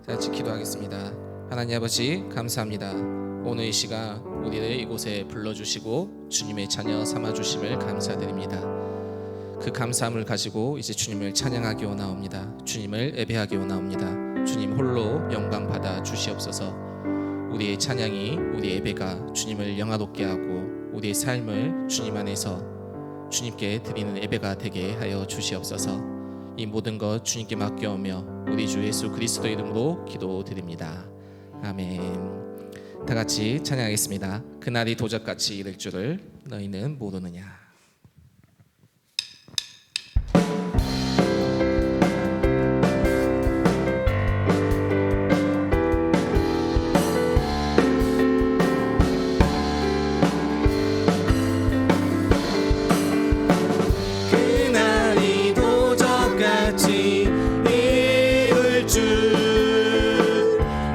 다 같이 기도하겠습니다. 하나님 아버지 감사합니다. 오늘 이 시간 우리를 이곳에 불러주시고 주님의 자녀 삼아주심을 감사드립니다. 그 감사함을 가지고 이제 주님을 찬양하기 원하옵니다. 주님을 예배하기 원하옵니다. 주님 홀로 영광 받아 주시옵소서. 우리의 찬양이, 우리의 예배가 주님을 영화롭게 하고 우리의 삶을 주님 안에서 주님께 드리는 예배가 되게 하여 주시옵소서. 이 모든 것 주님께 맡겨오며 우리 주 예수 그리스도 이름으로 기도드립니다. 아멘. 다 같이 찬양하겠습니다. 그날이 도적같이 이를 줄을 너희는 모르느냐. 그날이 도적같이 익을 줄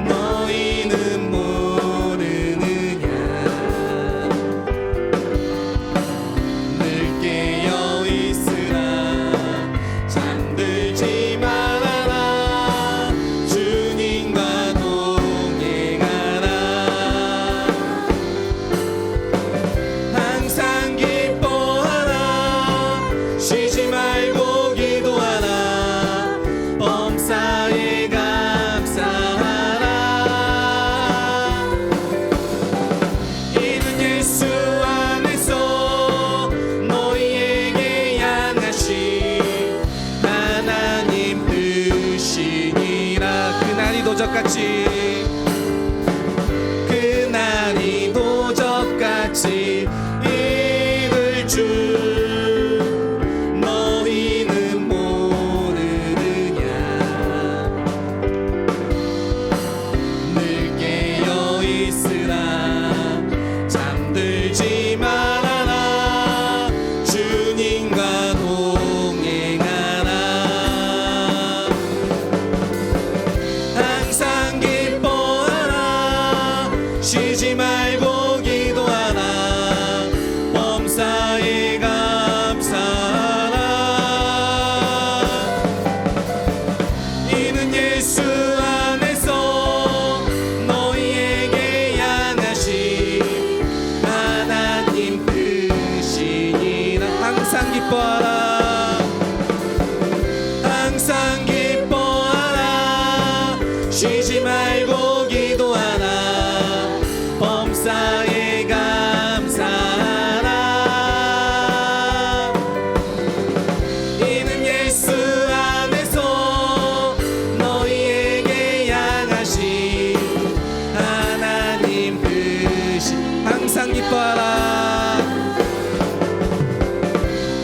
너희는 모르느냐. 늘 깨어 있으라 잠들지 말아라 주님과 동행하라. 항상 기뻐하라 쉬지 말고 기도하라 범사에 감사하라. 이는 예수 안에서 너희에게 향하신 하나님 뜻이니라. 항상 기뻐하라 항상 기뻐하라 쉬지 말고 기도하라 범사에 감사하라. 이는 예수 안에서 너희에게 향하신 하나님 뜻이. 항상 기뻐하라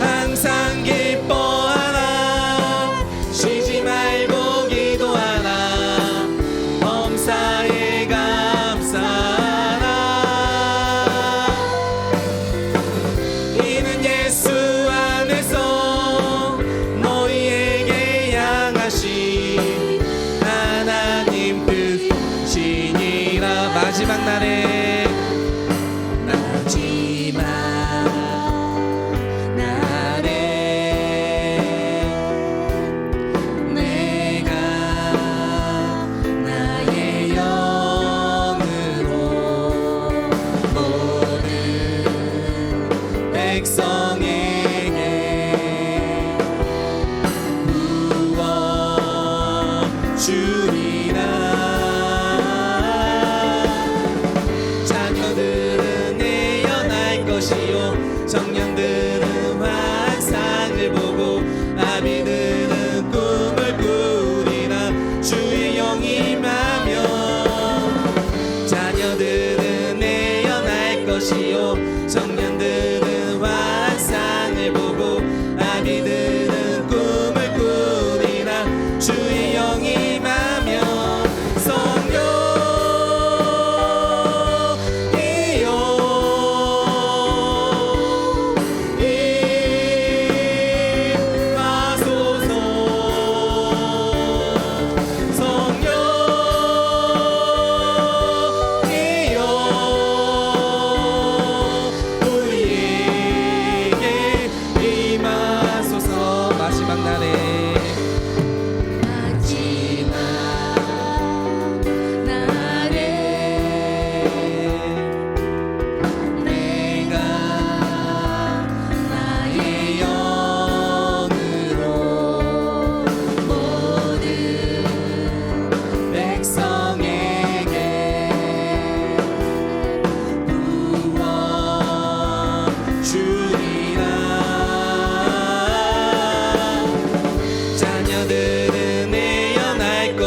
항상 기뻐하라 쉬지 말고 기도하라 범사에 감사하라. 이는 예수 안에서 너희에게 향하신 하나님 뜻이니라. 마지막 날에 내가 나의 영으로 모든 백성에게 부어 주리라.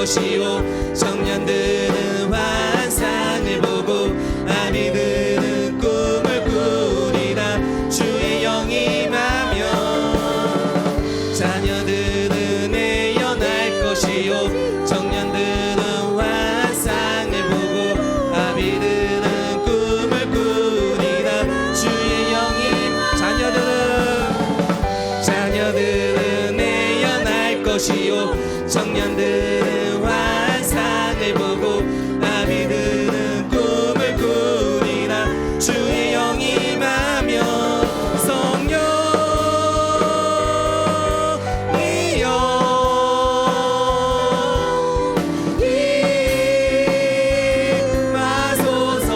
것이요 청년들은 환상을 보고 아비들은 꿈을 꾸리라 주의 영이 임하며 자녀들은 애연할 것이요 청년들은 환상을 보고 아비들은 꿈을 꾸리라 주의 영이 자녀들은 애연할 것이요 청년들은 환상을 보고 아비들은 꿈을 꾸리라 주의 영이 임하며 성령이여 임하소서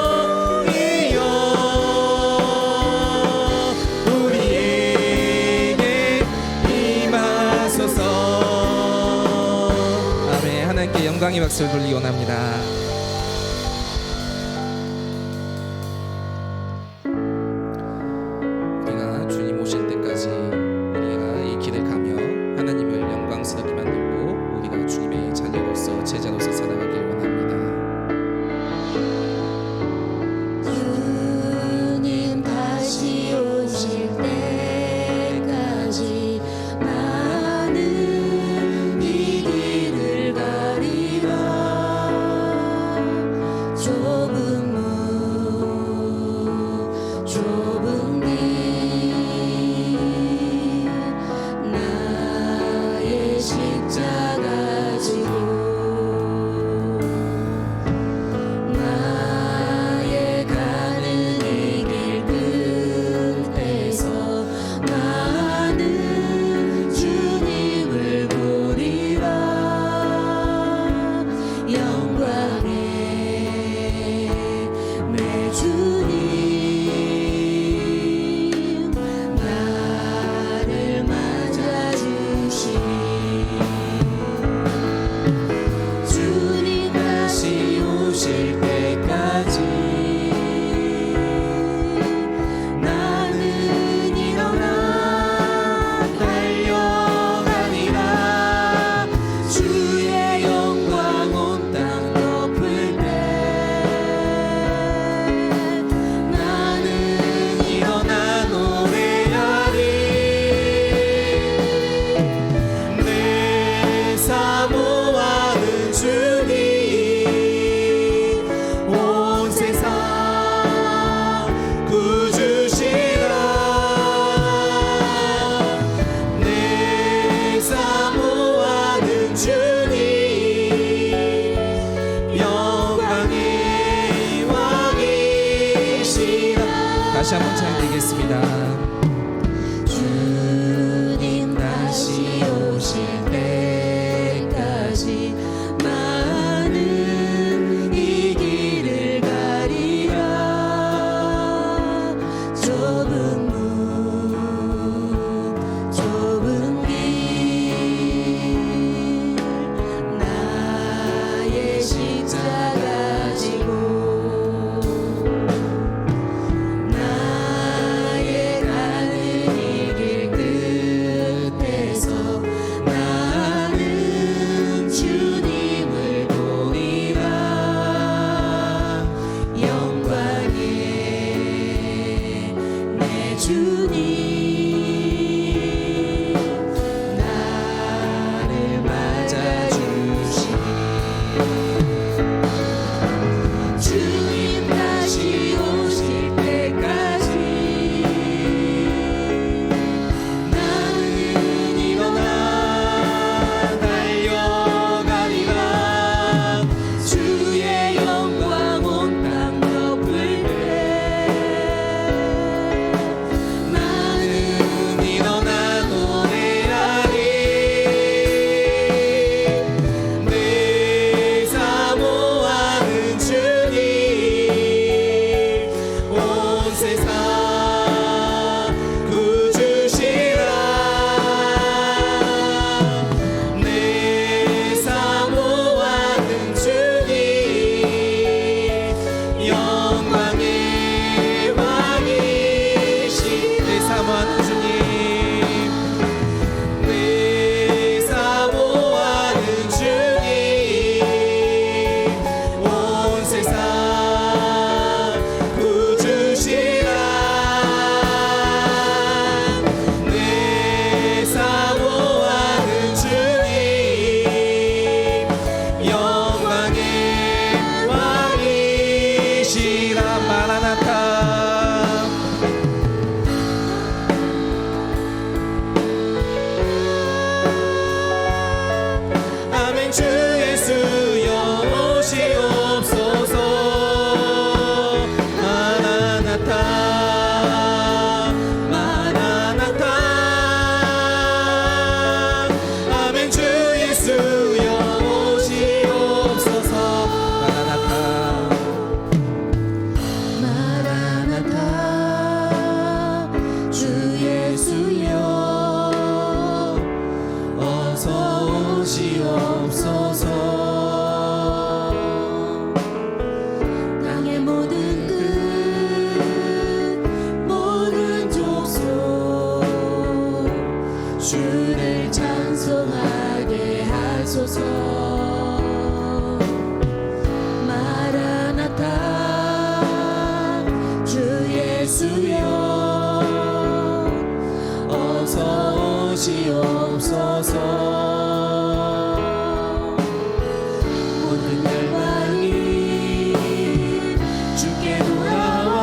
성령이여 우리에게 임하소서. 아멘. 하나님께 영광의 박수를 돌리기 원합니다. 우리가 주님 오실 때까지 우리가 이 길을 가며 하나님을 영광스럽게 만들고 우리가 주님의 자녀로서 제자로서 살아가길 원합니다. 주님 다시 오실 때까지 나는 이 길을 가리라. 좁은 문 좁은 길 나의 십자가 지고 나의 가는 이 길 끝에서 나는 주님을 보리라. 영광의 내 주님 나를 맞아주시니 주님 다시 오실 때까지 나는 일어나 달려가리라. 주의 영광 온 땅 덮을 때 나는 일어나 노래하리. 내 사모하는 주님 온 세상 구주시라. 내 사모하는 주님 영광의 왕이시라. 다시 한번 찬양드리겠습니다. 주님 다시 오실 때까지 나는 이 길을 가리라. 좁은 문 좁은 길 나의 십자가 지고 나의 주시옵소서. 마라나타 주 예수여 어서 오시옵소서. 모든 열방이 주께 돌아와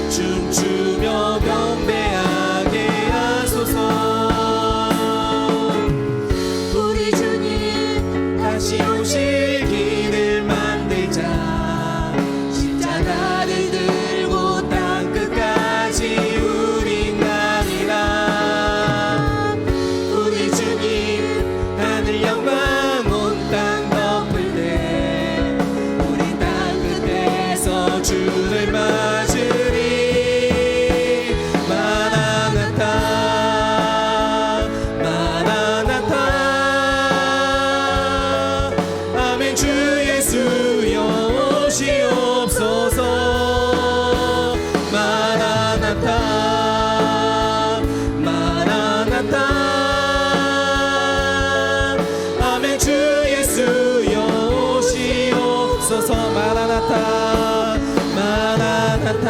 춤추며 경배하게 하소서. 우리 주님 다시 오실 길을 만들자. 십자가를 들고 땅끝까지 우린 가리라. 우리 주님 하늘 영광 온 땅 덮을 때 우리 땅끝에서 주를 맞으리. 마라나타 마라나타 아멘. 주 예수여 오시옵소서. 마라나타 마라나타 아멘. 주 예수여 오시옵소서. 마라나타 마라나타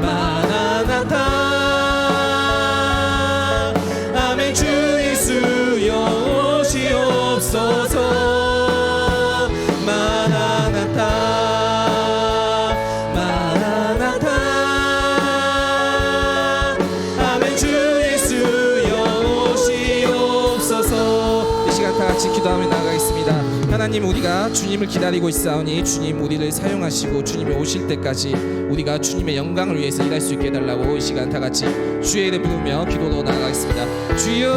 마라나타 아멘. 주 예수여 오시옵소서. 마라나타 마라나타 아멘. 주 예수여 오시옵소서. 이 시간 다 같이 기도하며 나아가겠습니다. 하나님, 우리가 주님을 기다리고 있사오니 주님 우리를 사용하시고 주님이 오실 때까지 우리가 주님의 영광을 위해서 일할 수 있게 해달라고 이 시간 다 같이 주의 이름 부르며 기도로 나아가겠습니다. 주여,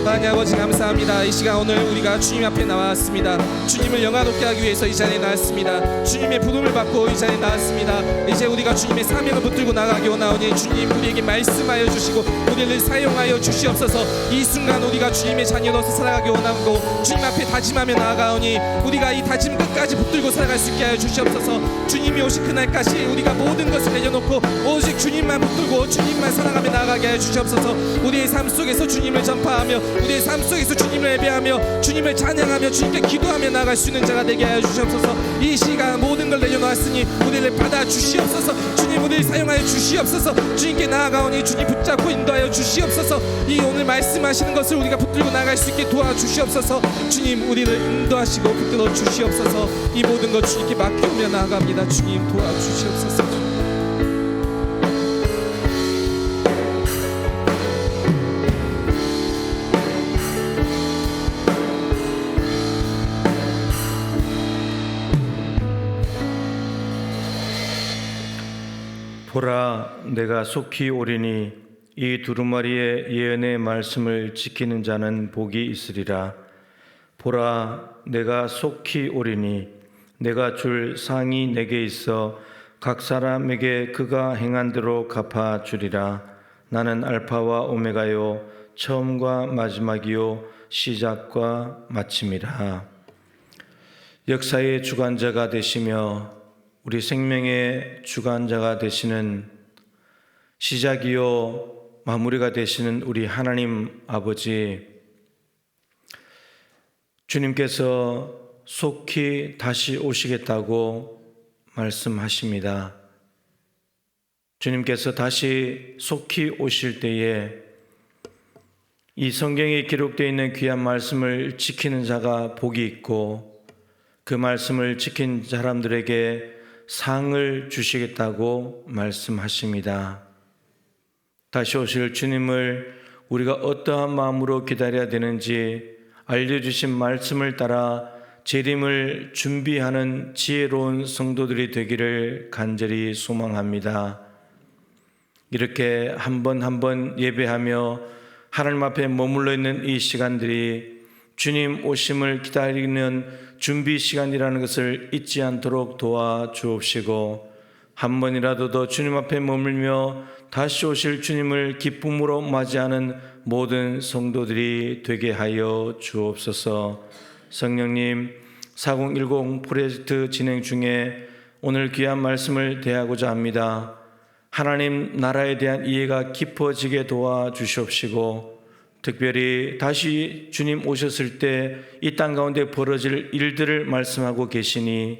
하나님 아버지 감사합니다. 이 시간 오늘 우리가 주님 앞에 나왔습니다. 주님을 영화롭게 하기 위해서 이 자리에 나왔습니다. 주님의 부름을 받고 이 자리에 나왔습니다. 이제 우리가 주님의 사명을 붙들고 나가기 원하오니 주님 우리에게 말씀하여 주시고 우리를 사용하여 주시옵소서. 이 순간 우리가 주님의 자녀로서 살아가기 원하고 주님 앞에 다짐하며 나아가오니 우리가 이 다짐 끝까지 붙들고 살아갈 수 있게 하여 주시옵소서. 주님이 오실 그날까지 우리가 모든 것을 내려놓고 오직 주님만 붙들고 주님만 살아가며 나아가게 하여 주시옵소서. 우리의 삶 속에서 주님을 전파하며 우리의 삶 속에서 주님을 예배하며 주님을 찬양하며 주님께 기도하며 나아갈 수 있는 자가 되게 하여 주시옵소서. 이 시간 모든 걸 내려놓았으니 우리를 받아 주시옵소서. 주님 우리를 사용하여 주시옵소서. 주님께 나아가오니 주님 붙잡고 인도하여 주시옵소서. 이 오늘 말씀하시는 것을 우리가 붙들고 나갈 수 있게 도와주시옵소서. 주님 우리를 인도하시고 붙들어 주시옵소서. 이 모든 것 주님께 맡기며 나아갑니다. 주님 도와주시옵소서. 보라, 내가 속히 오리니 이 두루마리의 예언의 말씀을 지키는 자는 복이 있으리라. 보라, 내가 속히 오리니 내가 줄 상이 내게 있어 각 사람에게 그가 행한 대로 갚아 주리라. 나는 알파와 오메가요 처음과 마지막이요 시작과 마침이라. 역사의 주관자가 되시며 우리 생명의 주관자가 되시는 시작이요 마무리가 되시는 우리 하나님 아버지, 주님께서 속히 다시 오시겠다고 말씀하십니다. 주님께서 다시 속히 오실 때에 이 성경에 기록되어 있는 귀한 말씀을 지키는 자가 복이 있고 그 말씀을 지킨 사람들에게 상을 주시겠다고 말씀하십니다. 다시 오실 주님을 우리가 어떠한 마음으로 기다려야 되는지 알려주신 말씀을 따라 재림을 준비하는 지혜로운 성도들이 되기를 간절히 소망합니다. 이렇게 한 번 한 번 예배하며 하나님 앞에 머물러 있는 이 시간들이 주님 오심을 기다리는 준비 시간이라는 것을 잊지 않도록 도와주옵시고 한 번이라도 더 주님 앞에 머물며 다시 오실 주님을 기쁨으로 맞이하는 모든 성도들이 되게 하여 주옵소서. 성령님, 4010 프로젝트 진행 중에 오늘 귀한 말씀을 대하고자 합니다. 하나님 나라에 대한 이해가 깊어지게 도와주시옵시고 특별히 다시 주님 오셨을 때 이 땅 가운데 벌어질 일들을 말씀하고 계시니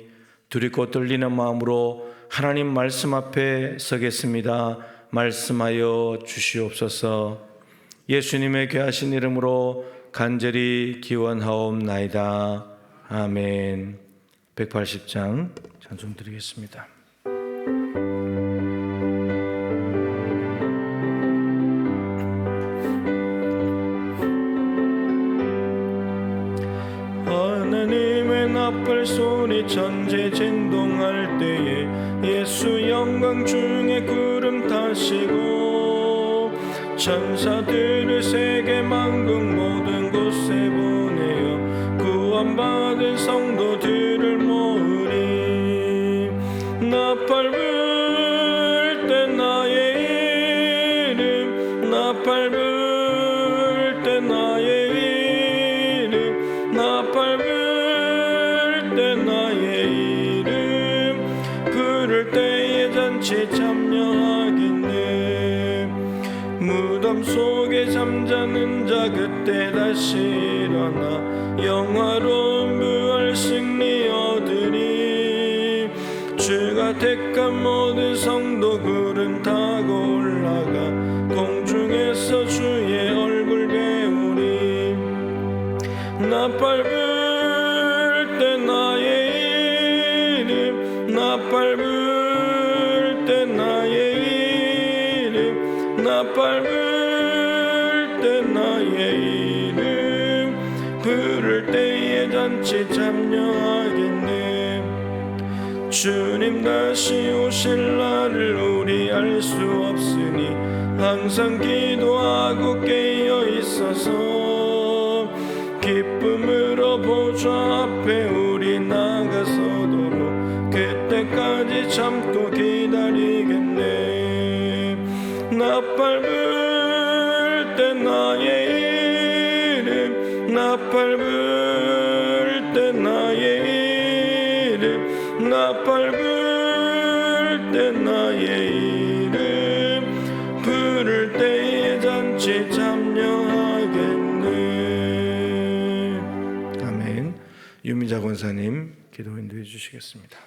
두렵고 떨리는 마음으로 하나님 말씀 앞에 서겠습니다. 말씀하여 주시옵소서. 예수님의 귀하신 이름으로 간절히 기원하옵나이다. 아멘. 180장 찬송 드리겠습니다. 하나님의 나팔 소리 천지 진동할 때에 예수 영광 중에 구름 타시고 천사들을 세계 만국 모든 곳에 보내어 구원받은 성도들을 모으리. 나팔 불 때 나의 이름 나팔 불 때 나의 이름 나팔 불 때 나의 이름 부를 때에 잔치 참여하겠네. 무덤 속에 잠자는 자 그때 다시 일어나 영화로운 부활 승리 얻으리. 주가 택한 모든 성도 구름 타고 올라가 공중에서 주의 얼굴 배우리. 나팔 불 때 나의 이름 나팔 불 때 나의 이름 나팔 불 때 나의 이름 부를 때에 잔치 참여하겠네. 주님 다시 오실 날을 우리 알 수 없으니 항상 기도하고 깨어 있어서 기쁨으로 보좌 앞에 우리 나가서도록 그때까지 참고 기다리겠네. 나팔 불 때 나의 이름 나팔 불 때 나의 이름 나팔 불 때 나의 이름 부를 때에 잔치 참여하겠네. 아멘. 유미자 권사님 기도 인도해 주시겠습니다.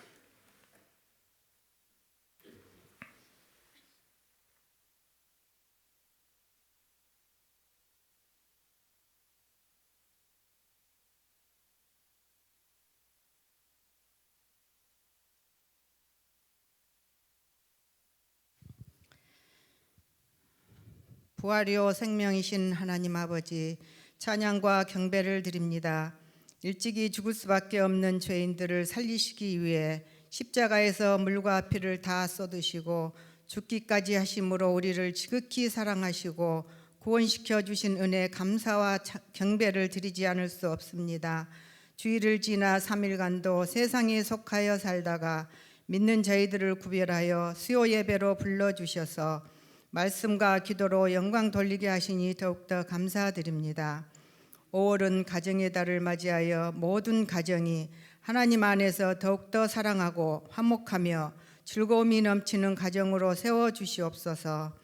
부활이요 생명이신 하나님 아버지, 찬양과 경배를 드립니다. 일찍이 죽을 수밖에 없는 죄인들을 살리시기 위해 십자가에서 물과 피를 다 쏟으시고 죽기까지 하심으로 우리를 지극히 사랑하시고 구원시켜 주신 은혜 감사와 경배를 드리지 않을 수 없습니다. 주일을 지나 3일간도 세상에 속하여 살다가 믿는 저희들을 구별하여 수요 예배로 불러주셔서 말씀과 기도로 영광 돌리게 하시니 더욱더 감사드립니다. 5월은 가정의 달을 맞이하여 모든 가정이 하나님 안에서 더욱더 사랑하고 화목하며 즐거움이 넘치는 가정으로 세워주시옵소서.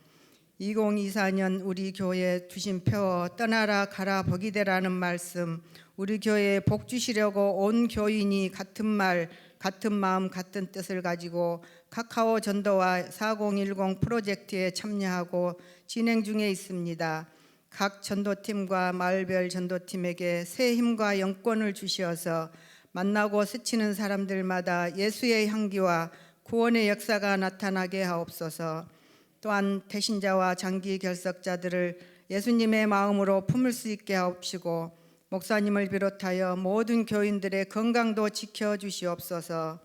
2024년 우리 교회 주신 표 떠나라 가라 복이 되라는 말씀, 우리 교회에 복 주시려고 온 교인이 같은 말 같은 마음 같은 뜻을 가지고 카카오 전도와 4010 프로젝트에 참여하고 진행 중에 있습니다. 각 전도팀과 마을별 전도팀에게 새 힘과 영권을 주시어서 만나고 스치는 사람들마다 예수의 향기와 구원의 역사가 나타나게 하옵소서. 또한 배신자와 장기 결석자들을 예수님의 마음으로 품을 수 있게 하옵시고 목사님을 비롯하여 모든 교인들의 건강도 지켜주시옵소서.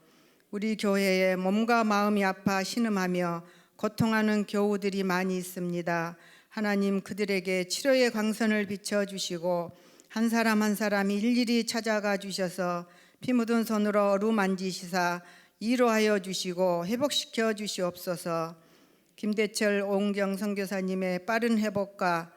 우리 교회에 몸과 마음이 아파 신음하며 고통하는 교우들이 많이 있습니다. 하나님 그들에게 치료의 광선을 비춰주시고 한 사람 한 사람이 일일이 찾아가 주셔서 피 묻은 손으로 어루만지시사 위로하여 주시고 회복시켜 주시옵소서. 김대철 오은경 선교사님의 빠른 회복과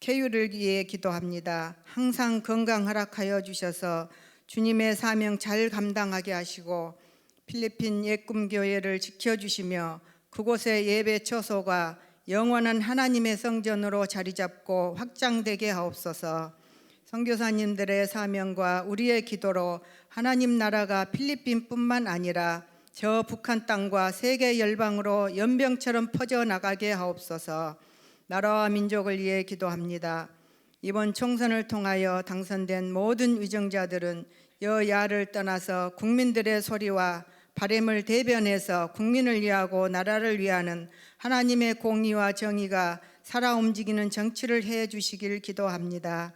쾌유를 위해 기도합니다. 항상 건강 허락하여 주셔서 주님의 사명 잘 감당하게 하시고 필리핀 예꿈교회를 지켜주시며 그곳의 예배 처소가 영원한 하나님의 성전으로 자리 잡고 확장되게 하옵소서. 선교사님들의 사명과 우리의 기도로 하나님 나라가 필리핀뿐만 아니라 저 북한 땅과 세계 열방으로 연병처럼 퍼져나가게 하옵소서. 나라와 민족을 위해 기도합니다. 이번 총선을 통하여 당선된 모든 위정자들은 여야를 떠나서 국민들의 소리와 바램을 대변해서 국민을 위하고 나라를 위하는 하나님의 공의와 정의가 살아 움직이는 정치를 해 주시길 기도합니다.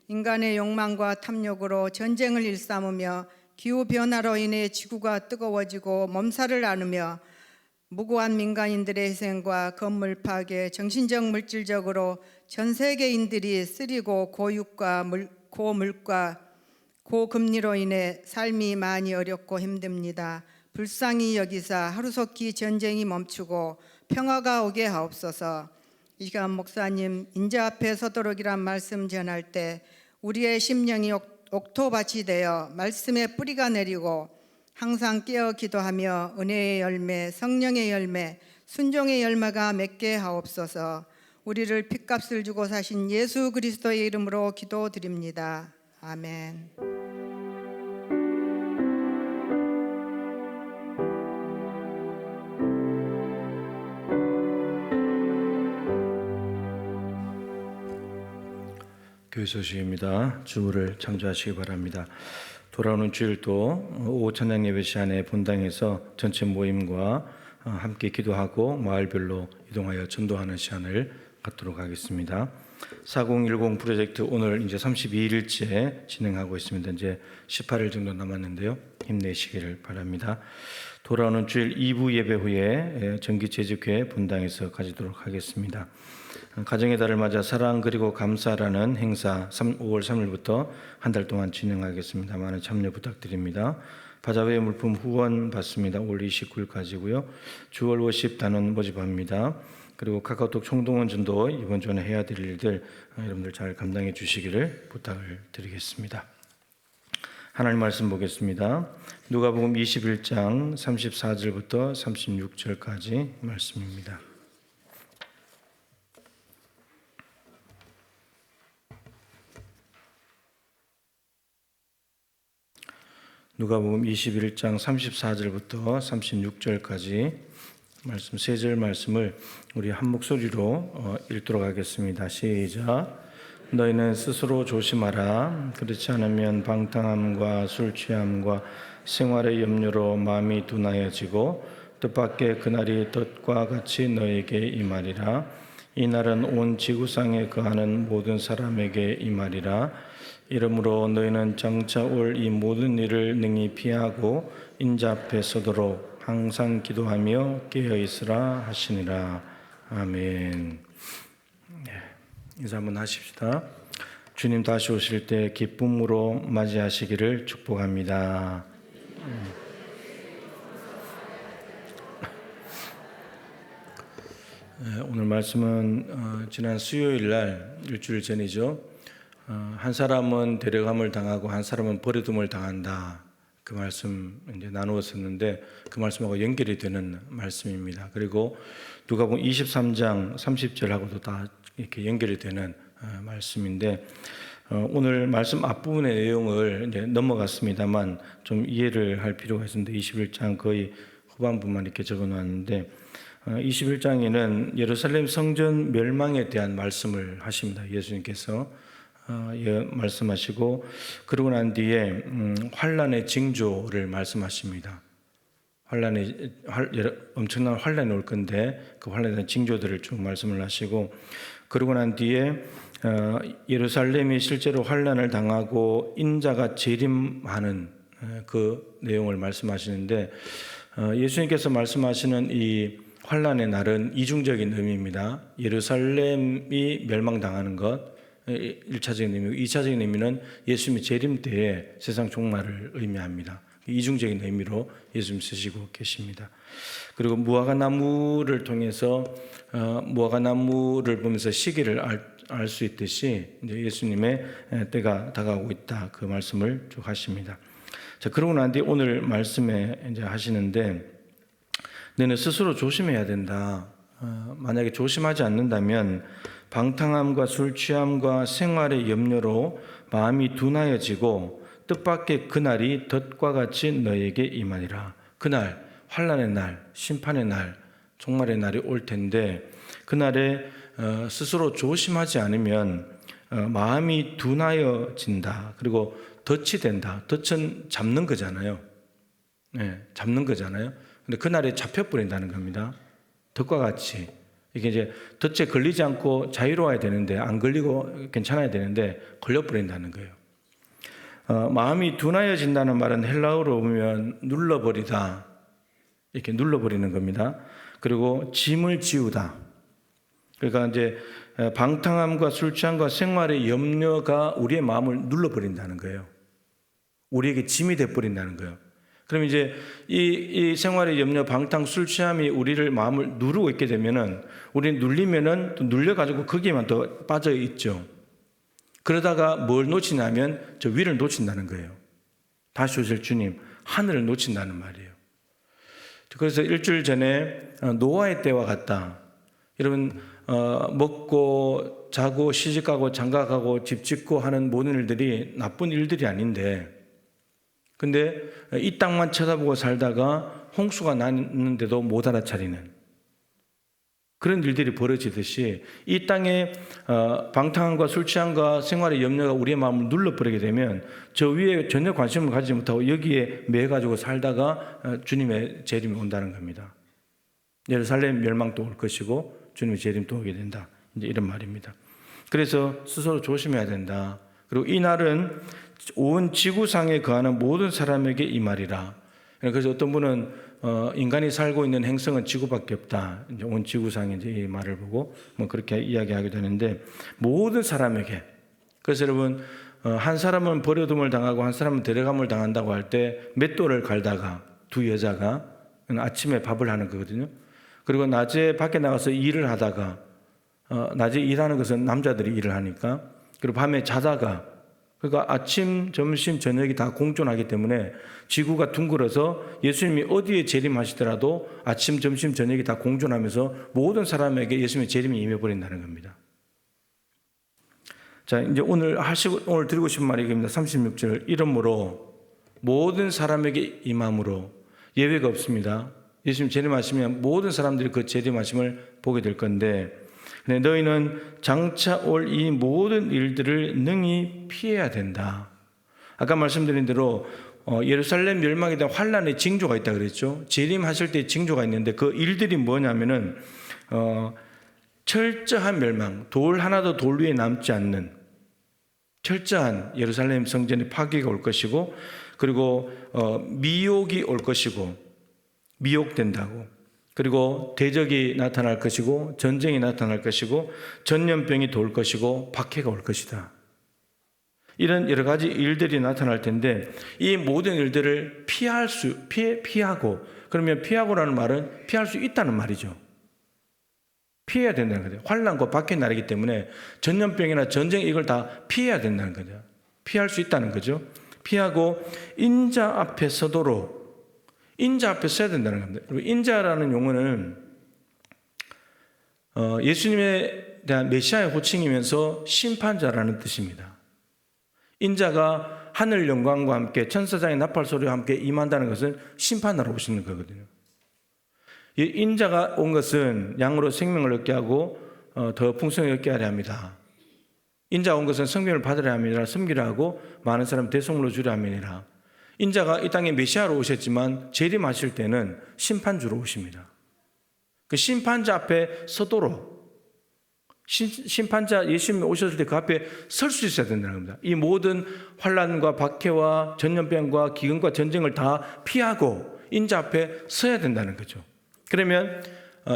인간의 욕망과 탐욕으로 전쟁을 일삼으며 기후변화로 인해 지구가 뜨거워지고 몸살을 앓으며 무고한 민간인들의 희생과 건물 파괴, 정신적 물질적으로 전 세계인들이 쓰리고 고육과 고물가, 고금리로 인해 삶이 많이 어렵고 힘듭니다. 불쌍히 여기사 하루속히 전쟁이 멈추고 평화가 오게 하옵소서. 이 시간 목사님 인자 앞에 서도록이란 말씀 전할 때 우리의 심령이 옥토밭이 되어 말씀의 뿌리가 내리고 항상 깨어 기도하며 은혜의 열매, 성령의 열매, 순종의 열매가 맺게 하옵소서. 우리를 핏값을 주고 사신 예수 그리스도의 이름으로 기도드립니다. 아멘. 교회 소식입니다. 주를 창조하시기 바랍니다. 돌아오는 주일도 오후 찬양 예배 시간에 본당에서 전체 모임과 함께 기도하고 마을별로 이동하여 전도하는 시간을 갖도록 하겠습니다. 4010 프로젝트 오늘 이제 32일째 진행하고 있습니다. 이제 18일 정도 남았는데요. 힘내시기를 바랍니다. 돌아오는 주일 2부 예배 후에 정기재직회 본당에서 가지도록 하겠습니다. 가정의 달을 맞아 사랑 그리고 감사라는 행사 5월 3일부터 한 달 동안 진행하겠습니다. 많은 참여 부탁드립니다. 바자회 물품 후원 받습니다. 5월 29일까지고요. 주월 워십 단원 모집합니다. 그리고 카카오톡 총동원 전도 이번 주에 해야 될 일들 여러분들 잘 감당해 주시기를 부탁을 드리겠습니다. 하나님 말씀 보겠습니다. 누가복음 21장 34절부터 36절까지 말씀입니다. 누가복음 21장 34절부터 36절까지 말씀 세 절 말씀을 우리 한 목소리로 읽도록 하겠습니다. 시작. 너희는 스스로 조심하라. 그렇지 않으면 방탕함과 술 취함과 생활의 염려로 마음이 둔하여지고 뜻밖의 그날이 덫과 같이 너에게 임하리라. 이 날은 온 지구상에 거하는 모든 사람에게 임하리라. 이러므로 너희는 장차 올 이 모든 일을 능히 피하고 인자 앞에 서도록 항상 기도하며 깨어 있으라 하시니라. 아멘. 인사 한번 하십시다. 주님 다시 오실 때 기쁨으로 맞이하시기를 축복합니다. 오늘 말씀은 지난 수요일 날 일주일 전이죠. 한 사람은 데려감을 당하고 한 사람은 버려둠을 당한다. 그 말씀 이제 나누었었는데 그 말씀하고 연결이 되는 말씀입니다. 그리고 누가복음 23장 30절하고도 다 이렇게 연결이 되는 말씀인데 오늘 말씀 앞부분의 내용을 이제 넘어갔습니다만 좀 이해를 할 필요가 있습니다. 21장 거의 후반부만 이렇게 적어놨는데 21장에는 예루살렘 성전 멸망에 대한 말씀을 하십니다. 예수님께서 말씀하시고 그러고 난 뒤에 환난의 징조를 말씀하십니다. 엄청난 환난이 올 건데 그 환난에 대한 징조들을 쭉 말씀을 하시고 그러고 난 뒤에 예루살렘이 실제로 환난을 당하고 인자가 재림하는 그 내용을 말씀하시는데 예수님께서 말씀하시는 이 환난의 날은 이중적인 의미입니다. 예루살렘이 멸망당하는 것 1차적인 의미고 2차적인 의미는 예수님의 재림 때에 세상 종말을 의미합니다. 이중적인 의미로 예수님 쓰시고 계십니다. 그리고 무화과나무를 통해서 무화과나무를 보면서 시기를 알 수 있듯이 이제 예수님의 때가 다가오고 있다 그 말씀을 쭉 하십니다. 자 그러고 난 뒤에 오늘 말씀에 이제 하시는데 너는 스스로 조심해야 된다. 만약에 조심하지 않는다면 방탕함과 술 취함과 생활의 염려로 마음이 둔하여지고 뜻밖의 그날이 덫과 같이 너에게 임하리라. 그날, 환난의 날, 심판의 날, 종말의 날이 올 텐데 그날에 스스로 조심하지 않으면 마음이 둔하여진다. 그리고 덫이 된다. 덫은 잡는 거잖아요. 네, 잡는 거잖아요. 근데 그날에 잡혀버린다는 겁니다. 덫과 같이. 이게 이제 덫에 걸리지 않고 자유로워야 되는데, 안 걸리고 괜찮아야 되는데, 걸려버린다는 거예요. 마음이 둔하여진다는 말은 헬라어로 보면 눌러버리다. 이렇게 눌러버리는 겁니다. 그리고 짐을 지우다. 그러니까 이제 방탕함과 술 취함과 생활의 염려가 우리의 마음을 눌러버린다는 거예요. 우리에게 짐이 돼버린다는 거예요. 그럼 이제 이 생활의 염려, 방탕, 술 취함이 우리를 마음을 누르고 있게 되면은 우리는 눌리면은 또 눌려가지고 거기에만 더 빠져 있죠. 그러다가 뭘 놓치냐면 저 위를 놓친다는 거예요. 다시 오실 주님, 하늘을 놓친다는 말이에요. 그래서 일주일 전에 노아의 때와 같다. 여러분 먹고 자고 시집가고 장가가고 집 짓고 하는 모든 일들이 나쁜 일들이 아닌데, 근데 이 땅만 쳐다보고 살다가 홍수가 났는데도 못 알아차리는 그런 일들이 벌어지듯이 이 땅에 방탕함과 술 취함과 생활의 염려가 우리의 마음을 눌러버리게 되면 저 위에 전혀 관심을 가지지 못하고 여기에 매여가지고 살다가 주님의 재림이 온다는 겁니다. 예루살렘 멸망도 올 것이고 주님의 재림도 오게 된다. 이제 이런 말입니다. 그래서 스스로 조심해야 된다. 그리고 이 날은 온 지구상에 거하는 모든 사람에게 이 말이라. 그래서 어떤 분은 인간이 살고 있는 행성은 지구밖에 없다. 이제 온 지구상에 이제 이 말을 보고 뭐 그렇게 이야기하게 되는데 모든 사람에게. 그래서 여러분 한 사람은 버려둠을 당하고 한 사람은 데려감을 당한다고 할 때 맷돌을 갈다가 두 여자가 아침에 밥을 하는 거거든요. 그리고 낮에 밖에 나가서 일을 하다가 낮에 일하는 것은 남자들이 일을 하니까 그리고 밤에 자다가 그러니까 아침, 점심, 저녁이 다 공존하기 때문에 지구가 둥글어서 예수님이 어디에 재림하시더라도 아침, 점심, 저녁이 다 공존하면서 모든 사람에게 예수님의 재림이 임해버린다는 겁니다. 자, 이제 오늘 드리고 싶은 말이 이겁니다. 36절. 이러므로 모든 사람에게 임함으로 예외가 없습니다. 예수님 재림하시면 모든 사람들이 그 재림하심을 보게 될 건데, 너희는 장차 올 이 모든 일들을 능히 피해야 된다. 아까 말씀드린 대로 예루살렘 멸망에 대한 환란의 징조가 있다 그랬죠. 재림하실 때 징조가 있는데 그 일들이 뭐냐면은 철저한 멸망, 돌 하나도 돌 위에 남지 않는 철저한 예루살렘 성전의 파괴가 올 것이고, 그리고 미혹이 올 것이고, 미혹된다고. 그리고 대적이 나타날 것이고, 전쟁이 나타날 것이고, 전염병이 돌 것이고, 박해가 올 것이다. 이런 여러 가지 일들이 나타날 텐데 이 모든 일들을 피하고, 그러면 피하고라는 말은 피할 수 있다는 말이죠. 피해야 된다는 거죠. 환난과 박해 날이기 때문에 전염병이나 전쟁 이걸 다 피해야 된다는 거죠. 피할 수 있다는 거죠. 피하고 인자 앞에 서도록, 인자 앞에 서야 된다는 겁니다. 인자라는 용어는 예수님에 대한 메시아의 호칭이면서 심판자라는 뜻입니다. 인자가 하늘 영광과 함께 천사장의 나팔 소리와 함께 임한다는 것은 심판하러 오시는 거거든요. 이 인자가 온 것은 양으로 생명을 얻게 하고 더 풍성히 얻게 하려 합니다. 인자가 온 것은 성경을 받으려 함이라, 섬기려 하고 많은 사람 대속물로 주려 함이니라. 인자가 이 땅에 메시아로 오셨지만 재림하실 때는 심판주로 오십니다. 그 심판자 앞에 서도록, 심판자 예수님이 오셨을 때 그 앞에 설 수 있어야 된다는 겁니다. 이 모든 환난과 박해와 전염병과 기근과 전쟁을 다 피하고 인자 앞에 서야 된다는 거죠. 그러면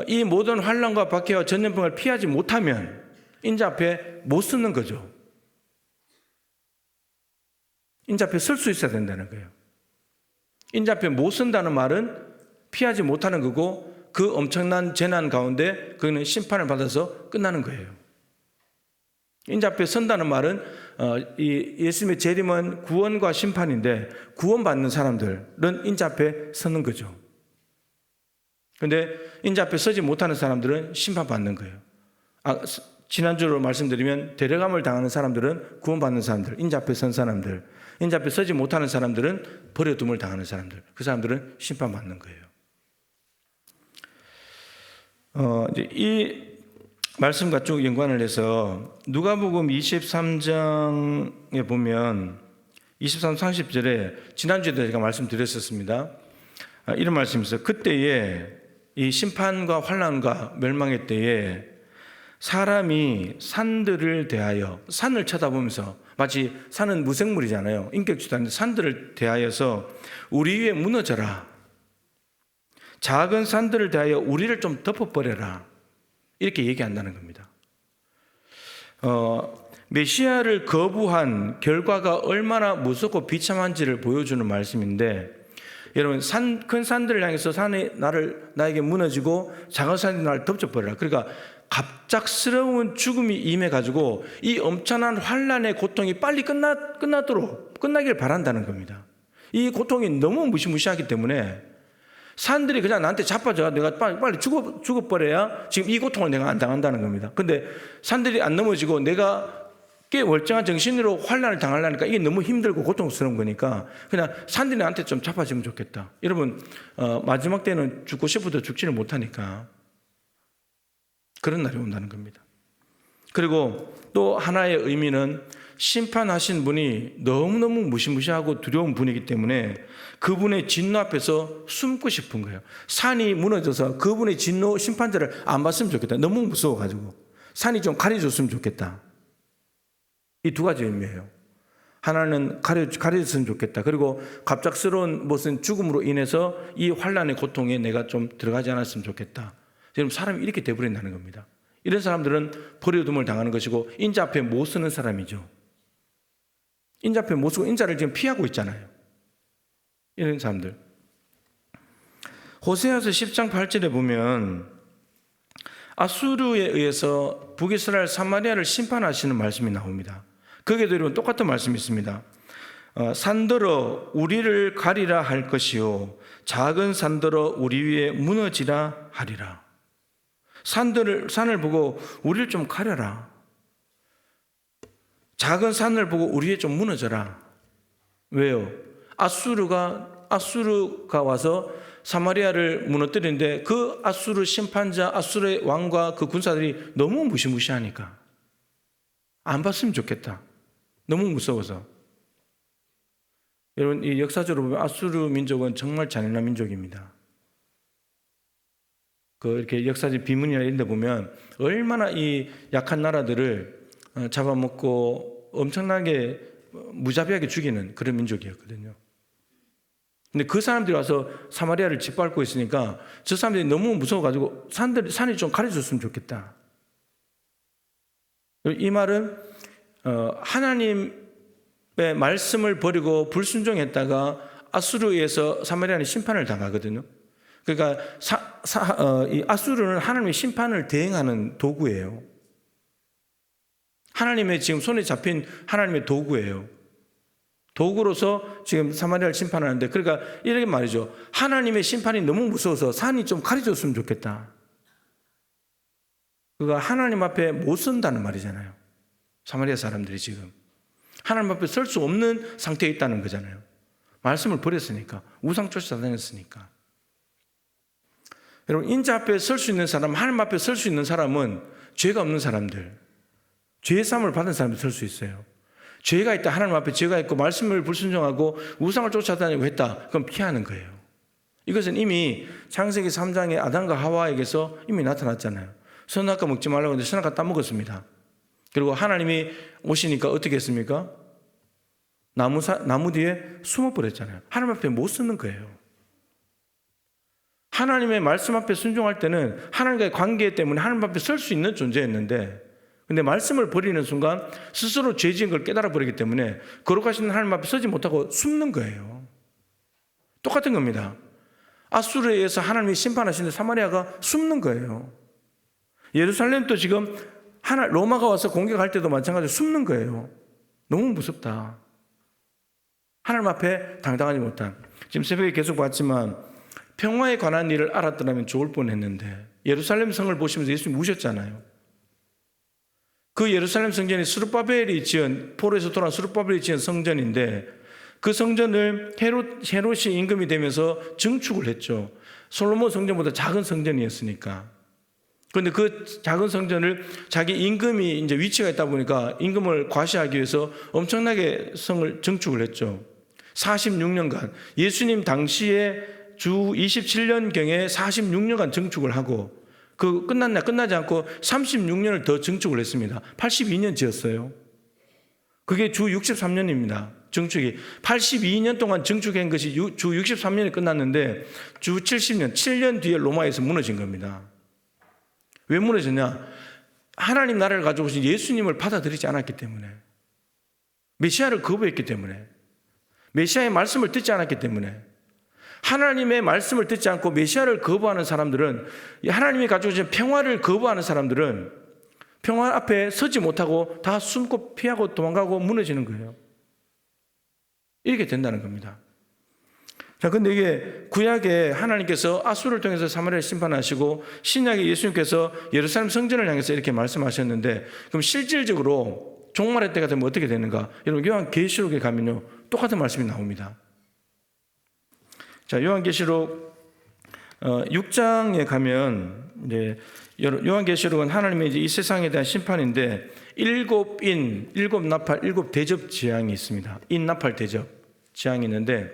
이 모든 환난과 박해와 전염병을 피하지 못하면 인자 앞에 못 서는 거죠. 인자 앞에 설 수 있어야 된다는 거예요. 인자 앞에 못 선다는 말은 피하지 못하는 거고, 그 엄청난 재난 가운데 그는 심판을 받아서 끝나는 거예요. 인자 앞에 선다는 말은 이 예수님의 재림은 구원과 심판인데 구원받는 사람들은 인자 앞에 서는 거죠. 근데 인자 앞에 서지 못하는 사람들은 심판받는 거예요. 지난주로 말씀드리면 데려감을 당하는 사람들은 구원받는 사람들, 인자 앞에 선 사람들, 인자 앞에 서지 못하는 사람들은 버려둠을 당하는 사람들, 그 사람들은 심판받는 거예요. 이제 이 말씀과 쭉 연관을 해서 누가복음 23장에 보면 23, 30절에 지난주에도 제가 말씀드렸었습니다. 이런 말씀이 있어요. 그때에 이 심판과 환난과 멸망의 때에 사람이 산들을 대하여, 산을 쳐다보면서, 마치 산은 무생물이잖아요. 인격지도 않는데 산들을 대하여서 우리 위에 무너져라, 작은 산들을 대하여 우리를 좀 덮어버려라, 이렇게 얘기한다는 겁니다. 메시아를 거부한 결과가 얼마나 무섭고 비참한지를 보여주는 말씀인데, 여러분, 큰 산들을 향해서 산이 나에게 무너지고 작은 산이 나를 덮쳐버려라. 그러니까 갑작스러운 죽음이 임해가지고 이 엄청난 환난의 고통이 빨리 끝나기를 바란다는 겁니다. 이 고통이 너무 무시무시하기 때문에 산들이 그냥 나한테 자빠져 내가 빨리 죽어버려야 지금 이 고통을 내가 안 당한다는 겁니다. 근데 산들이 안 넘어지고 내가 꽤 멀쩡한 정신으로 환난을 당하려니까 이게 너무 힘들고 고통스러운 거니까 그냥 산들이 나한테 좀 자빠지면 좋겠다. 여러분, 마지막 때는 죽고 싶어도 죽지를 못하니까 그런 날이 온다는 겁니다. 그리고 또 하나의 의미는 심판하신 분이 너무너무 무시무시하고 두려운 분이기 때문에 그분의 진노 앞에서 숨고 싶은 거예요. 산이 무너져서 그분의 진노 심판자를 안 봤으면 좋겠다. 너무 무서워가지고 산이 좀 가려줬으면 좋겠다. 이 두 가지 의미예요. 하나는 가려줬으면 좋겠다. 그리고 갑작스러운 무슨 죽음으로 인해서 이 환난의 고통에 내가 좀 들어가지 않았으면 좋겠다. 여러분, 사람이 이렇게 돼버린다는 겁니다. 이런 사람들은 버려둠을 당하는 것이고 인자 앞에 못 서는 사람이죠. 인자 앞에 못 서고 인자를 지금 피하고 있잖아요. 이런 사람들. 호세아서 10장 8절에 보면 아수르에 의해서 북이스라엘 사마리아를 심판하시는 말씀이 나옵니다. 거기에도 여러분 똑같은 말씀이 있습니다. 산들어 우리를 가리라 할 것이요 작은 산들어 우리 위에 무너지라 하리라. 산을 보고 우리를 좀 가려라. 작은 산을 보고 우리 위에 좀 무너져라. 왜요? 아수르가 와서 사마리아를 무너뜨리는데 그 아수르 심판자, 아수르의 왕과 그 군사들이 너무 무시무시하니까 안 봤으면 좋겠다. 너무 무서워서. 여러분, 이 역사적으로 보면 아수르 민족은 정말 잔인한 민족입니다. 이렇게 역사적 비문이나 이런 데 보면 얼마나 이 약한 나라들을 잡아먹고 엄청나게 무자비하게 죽이는 그런 민족이었거든요. 근데 그 사람들이 와서 사마리아를 짓밟고 있으니까 저 사람들이 너무 무서워가지고 산이 좀 가려줬으면 좋겠다. 이 말은 하나님의 말씀을 버리고 불순종했다가 아수르에서 사마리아는 심판을 당하거든요. 그러니까 이 아수르는 하나님의 심판을 대행하는 도구예요. 하나님의 지금 손에 잡힌 하나님의 도구예요. 도구로서 지금 사마리아를 심판하는데, 그러니까 이렇게 말이죠. 하나님의 심판이 너무 무서워서 산이 좀 가려졌으면 좋겠다. 그가 하나님 앞에 못 선다는 말이잖아요. 사마리아 사람들이 지금 하나님 앞에 설 수 없는 상태에 있다는 거잖아요. 말씀을 버렸으니까, 우상 쫓아다녔으니까. 여러분, 인자 앞에 설 수 있는 사람, 하나님 앞에 설 수 있는 사람은 죄가 없는 사람들, 죄의 사함을 받은 사람이 설 수 있어요. 죄가 있다, 하나님 앞에 죄가 있고 말씀을 불순종하고 우상을 쫓아다니고 했다, 그럼 피하는 거예요. 이것은 이미 창세기 3장의 아담과 하와에게서 이미 나타났잖아요. 선악과 먹지 말라고 했는데 선악과 따먹었습니다. 그리고 하나님이 오시니까 어떻게 했습니까? 나무 뒤에 숨어버렸잖아요. 하나님 앞에 못 쓰는 거예요. 하나님의 말씀 앞에 순종할 때는 하나님과의 관계 때문에 하나님 앞에 설 수 있는 존재였는데, 근데 말씀을 버리는 순간 스스로 죄 지은 걸 깨달아 버리기 때문에 거룩하신 하나님 앞에 서지 못하고 숨는 거예요. 똑같은 겁니다. 아수르에 의해서 하나님이 심판하시는데 사마리아가 숨는 거예요. 예루살렘도 지금 로마가 와서 공격할 때도 마찬가지로 숨는 거예요. 너무 무섭다. 하나님 앞에 당당하지 못한. 지금 새벽에 계속 봤지만 평화에 관한 일을 알았더라면 좋을 뻔했는데 예루살렘 성을 보시면서 예수님 우셨잖아요. 그 예루살렘 성전이 스룹바벨이 지은, 포로에서 돌아온 스룹바벨이 지은 성전인데 그 성전을 헤롯이 임금이 되면서 증축을 했죠. 솔로몬 성전보다 작은 성전이었으니까. 그런데 그 작은 성전을 자기 임금이 이제 위치가 있다 보니까 임금을 과시하기 위해서 엄청나게 성을 증축을 했죠. 46년간 예수님 당시에 주 27년경에 46년간 증축을 하고 그 끝나지 않고 36년을 더 증축을 했습니다. 82년 지었어요. 그게 주 63년입니다. 증축이 82년 동안 증축한 것이 주 63년에 끝났는데 주 70년, 7년 뒤에 로마에서 무너진 겁니다. 왜 무너졌냐? 하나님 나라를 가지고 오신 예수님을 받아들이지 않았기 때문에, 메시아를 거부했기 때문에, 메시아의 말씀을 듣지 않았기 때문에. 하나님의 말씀을 듣지 않고 메시아를 거부하는 사람들은, 하나님이 가지고 계신 평화를 거부하는 사람들은 평화 앞에 서지 못하고 다 숨고 피하고 도망가고 무너지는 거예요. 이렇게 된다는 겁니다. 자, 근데 이게 구약에 하나님께서 아수를 통해서 사마리아를 심판하시고 신약에 예수님께서 예루살렘 성전을 향해서 이렇게 말씀하셨는데, 그럼 실질적으로 종말의 때가 되면 어떻게 되는가? 여러분, 요한계시록에 가면요 똑같은 말씀이 나옵니다. 자, 요한계시록 6장에 가면 이제 요한계시록은 하나님의 이제 이 세상에 대한 심판인데 일곱 나팔, 일곱 대접 재앙이 있습니다. 나팔 대접 재앙이 있는데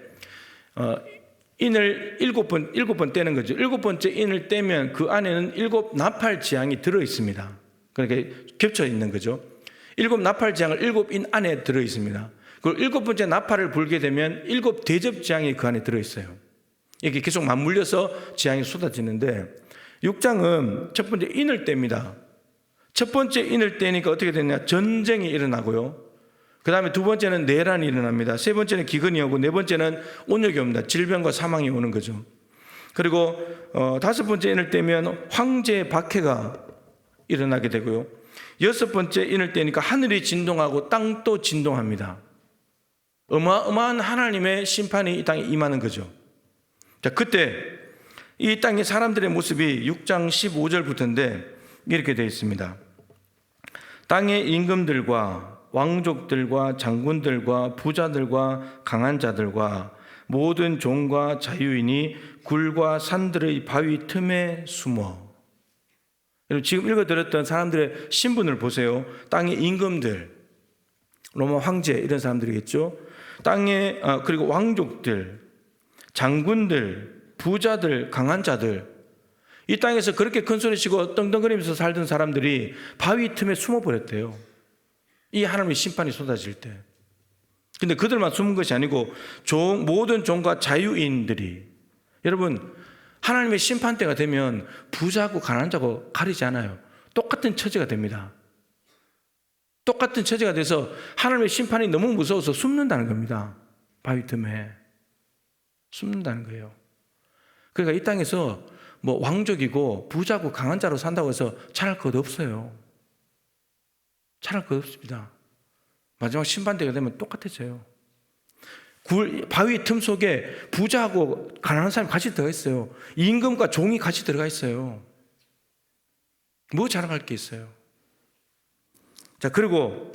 인을 일곱 번 떼는 거죠. 일곱 번째 인을 떼면 그 안에는 일곱 나팔 재앙이 들어 있습니다. 그러니까 겹쳐 있는 거죠. 일곱 나팔 재앙을 일곱 인 안에 들어 있습니다. 그리고 일곱 번째 나팔을 불게 되면 일곱 대접 재앙이 그 안에 들어 있어요. 이게 계속 맞물려서 재앙이 쏟아지는데 6장은 첫 번째 인을 뗍니다. 첫 번째 인을 떼니까 어떻게 됐냐? 전쟁이 일어나고요. 그 다음에 두 번째는 내란이 일어납니다. 세 번째는 기근이 오고 네 번째는 온역이 옵니다. 질병과 사망이 오는 거죠. 그리고 다섯 번째 인을 떼면 황제 박해가 일어나게 되고요. 여섯 번째 인을 떼니까 하늘이 진동하고 땅도 진동합니다. 어마어마한 하나님의 심판이 이 땅에 임하는 거죠. 자, 그때 이 땅의 사람들의 모습이 6장 15절부터인데 이렇게 되어 있습니다. 땅의 임금들과 왕족들과 장군들과 부자들과 강한 자들과 모든 종과 자유인이 굴과 산들의 바위 틈에 숨어. 지금 읽어드렸던 사람들의 신분을 보세요. 땅의 임금들, 로마 황제 이런 사람들이겠죠. 땅의 그리고 왕족들, 장군들, 부자들, 강한 자들, 이 땅에서 그렇게 큰 소리치고 떵떵거리면서 살던 사람들이 바위 틈에 숨어버렸대요. 이 하나님의 심판이 쏟아질 때. 근데 그들만 숨은 것이 아니고 모든 종과 자유인들이, 여러분 하나님의 심판 때가 되면 부자고 가난한 자고 가리지 않아요. 똑같은 처지가 됩니다. 똑같은 처지가 돼서 하나님의 심판이 너무 무서워서 숨는다는 겁니다. 바위 틈에 숨는다는 거예요. 그러니까 이 땅에서 뭐 왕족이고 부자고 강한 자로 산다고 해서 잘할 것 없어요. 잘할 것 없습니다. 마지막 심판 때가 되면 똑같아져요. 바위 틈 속에 부자하고 가난한 사람이 같이 들어가 있어요. 임금과 종이 같이 들어가 있어요. 뭐 자랑할 게 있어요? 자, 그리고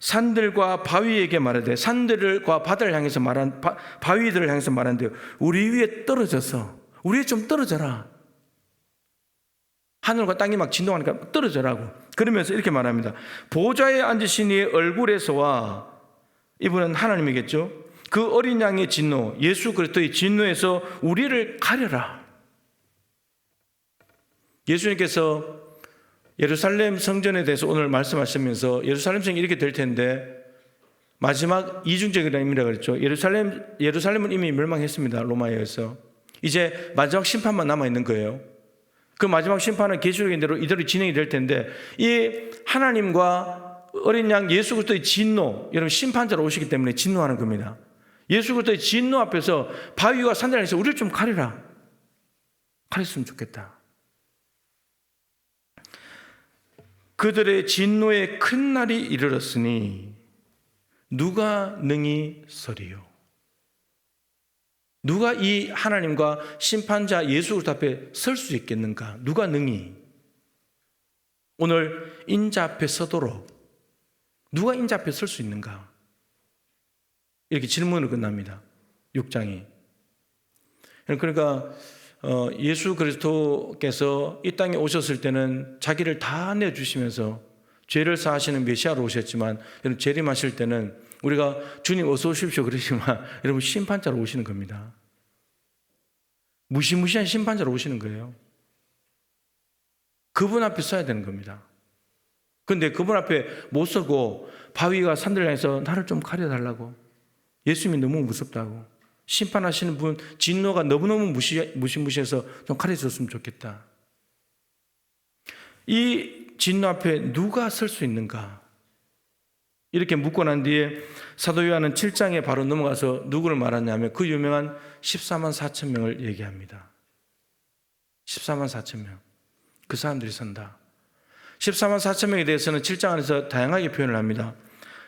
산들과 바위에게 말하되, 산들과 바다를 향해서 바위들을 향해서 말하는데, 우리 위에 떨어져서, 우리 위에 좀 떨어져라. 하늘과 땅이 막 진동하니까 떨어져라고. 그러면서 이렇게 말합니다. 보좌에 앉으신 이의 얼굴에서와, 이분은 하나님이겠죠. 그 어린 양의 진노, 예수 그리스도의 진노에서 우리를 가려라. 예수님께서 예루살렘 성전에 대해서 오늘 말씀하시면서 예루살렘 성이 이렇게 될 텐데 마지막 이중적이라는 의미라고 그랬죠. 예루살렘은 이미 멸망했습니다. 로마에 의해서. 이제 마지막 심판만 남아있는 거예요. 그 마지막 심판은 계시록인 대로 이대로 진행이 될 텐데, 이 하나님과 어린 양 예수 그리스도의 진노, 여러분 심판자로 오시기 때문에 진노하는 겁니다. 예수 그리스도의 진노 앞에서 바위와 산들 안에서 우리를 좀 가려라. 가렸으면 좋겠다. 그들의 진노의 큰 날이 이르렀으니 누가 능히 서리요? 누가 이 하나님과 심판자 예수 그리스도 앞에 설 수 있겠는가? 누가 능히? 오늘 인자 앞에 서도록 누가 인자 앞에 설 수 있는가? 이렇게 질문으로 끝납니다. 6장이. 그러니까 예수 그리스도께서 이 땅에 오셨을 때는 자기를 다 내주시면서 죄를 사하시는 메시아로 오셨지만, 여러분 재림하실 때는 우리가 주님 어서 오십시오 그러시지만 여러분 심판자로 오시는 겁니다. 무시무시한 심판자로 오시는 거예요. 그분 앞에 서야 되는 겁니다. 그런데 그분 앞에 못 서고 바위가 산들 향해서 나를 좀 가려달라고, 예수님이 너무 무섭다고, 심판하시는 분 진노가 너무너무 무시무시해서 좀 가려줬으면 좋겠다. 이 진노 앞에 누가 설 수 있는가? 이렇게 묻고 난 뒤에 사도 요한은 7장에 바로 넘어가서 누구를 말하냐면 그 유명한 14만 4천 명을 얘기합니다. 14만 4천 명. 그 사람들이 선다. 14만 4천 명에 대해서는 7장 안에서 다양하게 표현을 합니다.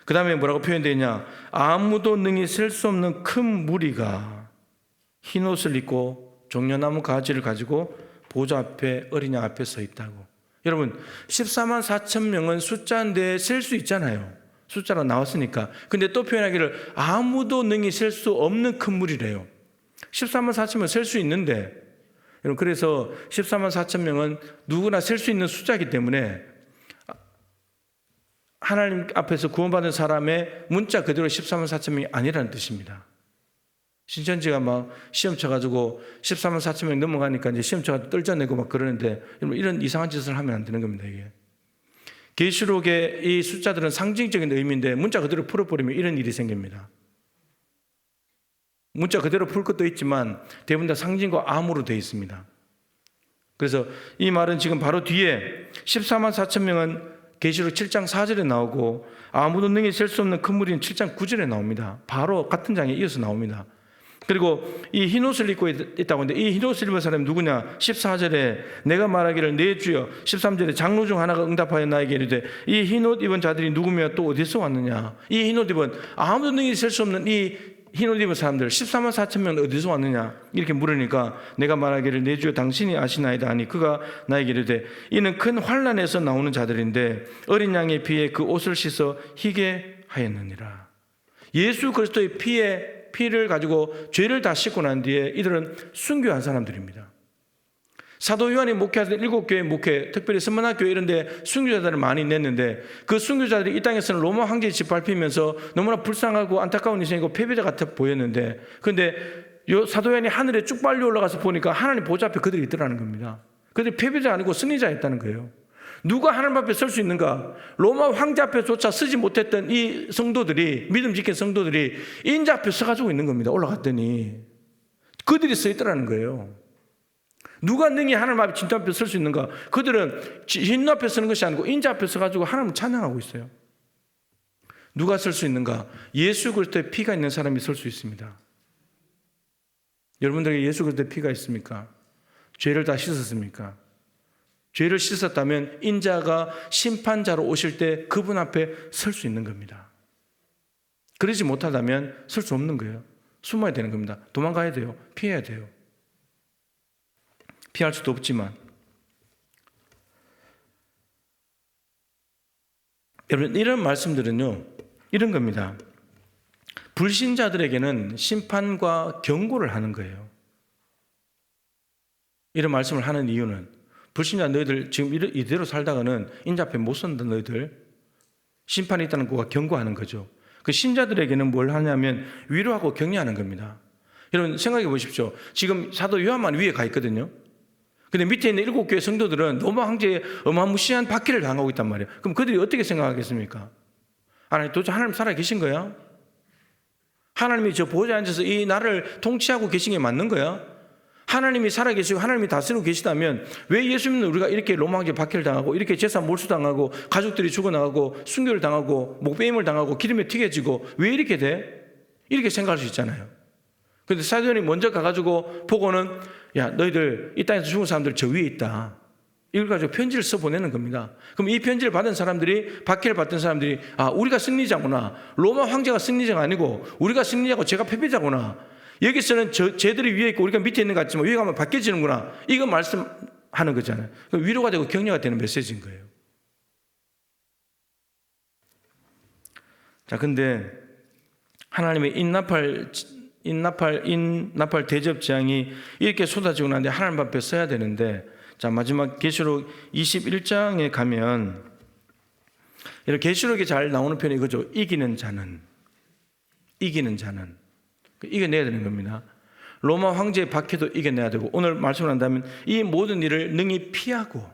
그 다음에 뭐라고 표현되어 있냐? 아무도 능히 셀 수 없는 큰 무리가 흰옷을 입고 종려나무 가지를 가지고 보좌 앞에 어린 양 앞에 서 있다고. 여러분 14만 4천 명은 숫자인데 셀 수 있잖아요. 숫자로 나왔으니까. 근데 또 표현하기를 아무도 능히 셀 수 없는 큰 무리래요. 14만 4천 명 셀 수 있는데, 여러분 그래서 14만 4천 명은 누구나 셀 수 있는 숫자이기 때문에 하나님 앞에서 구원받은 사람의 문자 그대로 14만 4천 명이 아니라는 뜻입니다. 신천지가 막 시험 쳐가지고 14만 4천 명이 넘어가니까 이제 시험 쳐가지고 떨쳐내고 막 그러는데, 여러분 이런 이상한 짓을 하면 안 되는 겁니다. 이게 계시록의 이 숫자들은 상징적인 의미인데 문자 그대로 풀어버리면 이런 일이 생깁니다. 문자 그대로 풀 것도 있지만 대부분 다 상징과 암으로 되어 있습니다. 그래서 이 말은 지금 바로 뒤에 14만 4천 명은 계시록 7장 4절에 나오고 아무도 능히 셀 수 없는 큰 무리는 7장 9절에 나옵니다. 바로 같은 장에 이어서 나옵니다. 그리고 이 흰옷을 입고 있다고 하는데 이 흰옷을 입은 사람이 누구냐? 14절에 내가 말하기를 내 주여, 13절에 장로 중 하나가 응답하여 나에게 이르되 이 흰옷 입은 자들이 누구며 또 어디서 왔느냐? 이 흰옷 입은 아무도 능히 셀 수 없는 이 흰옷 입은 사람들 14만 4천 명은 어디서 왔느냐? 이렇게 물으니까 내가 말하기를 내 주여 당신이 아시나이다 하니 그가 나에게 이르되 이는 큰 환난에서 나오는 자들인데 어린 양의 피에 그 옷을 씻어 희게 하였느니라. 예수 그리스도의 피를 가지고 죄를 다 씻고 난 뒤에 이들은 순교한 사람들입니다. 사도 요한이 목회하던 7교회 목회, 특별히 선문학교회 이런 데 순교자들을 많이 냈는데 그 순교자들이 이 땅에서는 로마 황제에 짓밟히면서 너무나 불쌍하고 안타까운 인생이고 패배자 같아 보였는데, 그런데 사도 요한이 하늘에 쭉 빨리 올라가서 보니까 하나님 보좌 앞에 그들이 있더라는 겁니다. 그들이 패배자 아니고 승리자였다는 거예요. 누가 하나님 앞에 설 수 있는가? 로마 황제 앞에조차 서지 못했던 이 성도들이, 믿음 지킨 성도들이 인자 앞에 서가지고 있는 겁니다. 올라갔더니 그들이 서 있더라는 거예요. 누가 능히 하나님 앞에 진짜 앞에 설 수 있는가? 그들은 진노 앞에 서는 것이 아니고 인자 앞에 서가지고 하나님을 찬양하고 있어요. 누가 설 수 있는가? 예수 그리스도의 피가 있는 사람이 설 수 있습니다. 여러분들에게 예수 그리스도의 피가 있습니까? 죄를 다 씻었습니까? 죄를 씻었다면 인자가 심판자로 오실 때 그분 앞에 설 수 있는 겁니다. 그러지 못하다면 설 수 없는 거예요. 숨어야 되는 겁니다. 도망가야 돼요. 피해야 돼요. 피할 수도 없지만, 여러분 이런 말씀들은요 이런 겁니다. 불신자들에게는 심판과 경고를 하는 거예요. 이런 말씀을 하는 이유는 불신자 너희들 지금 이대로 살다가는 인자 앞에 못 선다 너희들, 심판이 있다는 거가 경고하는 거죠. 그 신자들에게는 뭘 하냐면 위로하고 격려하는 겁니다. 여러분 생각해 보십시오. 지금 사도 요한만 위에 가 있거든요. 근데 밑에 있는 7교회 성도들은 로마 황제의 어마무시한 박해를 당하고 있단 말이에요. 그럼 그들이 어떻게 생각하겠습니까? 아니 도대체 하나님 살아 계신 거야? 하나님이 저 보좌에 앉아서 이 나라를 통치하고 계신 게 맞는 거야? 하나님이 살아 계시고 하나님이 다스리고 계시다면 왜 예수님은 우리가 이렇게 로마 황제 박해를 당하고 이렇게 재산 몰수당하고 가족들이 죽어나가고 순교를 당하고 목배임을 당하고 기름에 튀겨지고 왜 이렇게 돼? 이렇게 생각할 수 있잖아요. 그런데 사도연이 먼저 가가지고 보고는 야 너희들 이 땅에서 죽은 사람들 저 위에 있다. 이걸 가지고 편지를 써보내는 겁니다. 그럼 이 편지를 받은 사람들이, 박해를 받던 사람들이 아 우리가 승리자구나, 로마 황제가 승리자가 아니고 우리가 승리자고 제가 패배자구나, 여기서는 쟤들이 위에 있고 우리가 밑에 있는 것 같지만 위에 가면 바뀌어지는구나. 이거 말씀하는 거잖아요. 위로가 되고 격려가 되는 메시지인 거예요. 자, 근데 하나님의 인나팔 대접 재앙이 이렇게 쏟아지고 나는데 하나님 앞에 서야 되는데, 자, 마지막 계시록 21장에 가면 이렇게 계시록에 잘 나오는 표현이 이거죠. 이기는 자는 이겨내야 되는 겁니다. 로마 황제의 박해도 이겨내야 되고, 오늘 말씀을 한다면 이 모든 일을 능히 피하고,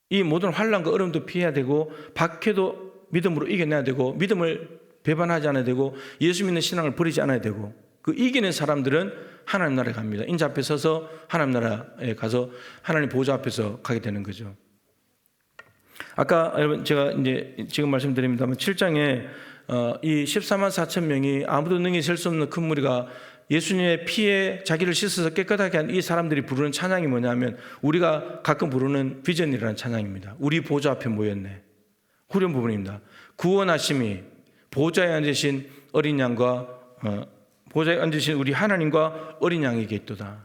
이 모든 환난과 어려움도 피해야 되고, 박해도 믿음으로 이겨내야 되고, 믿음을 배반하지 않아야 되고, 예수 믿는 신앙을 버리지 않아야 되고, 그 이기는 사람들은 하나님 나라에 갑니다. 인자 앞에 서서 하나님 나라에 가서 하나님 보좌 앞에서 가게 되는 거죠. 아까 여러분 제가 이제 지금 말씀드립니다만 7장에 이 14만 4천 명이 아무도 능히 셀 수 없는 큰 무리가 예수님의 피에 자기를 씻어서 깨끗하게 한 이 사람들이 부르는 찬양이 뭐냐면, 우리가 가끔 부르는 비전이라는 찬양입니다. 우리 보좌 앞에 모였네. 후렴 부분입니다. 구원하심이 보좌에 앉으신 어린 양과 보좌에 앉으신 우리 하나님과 어린 양에게 있도다.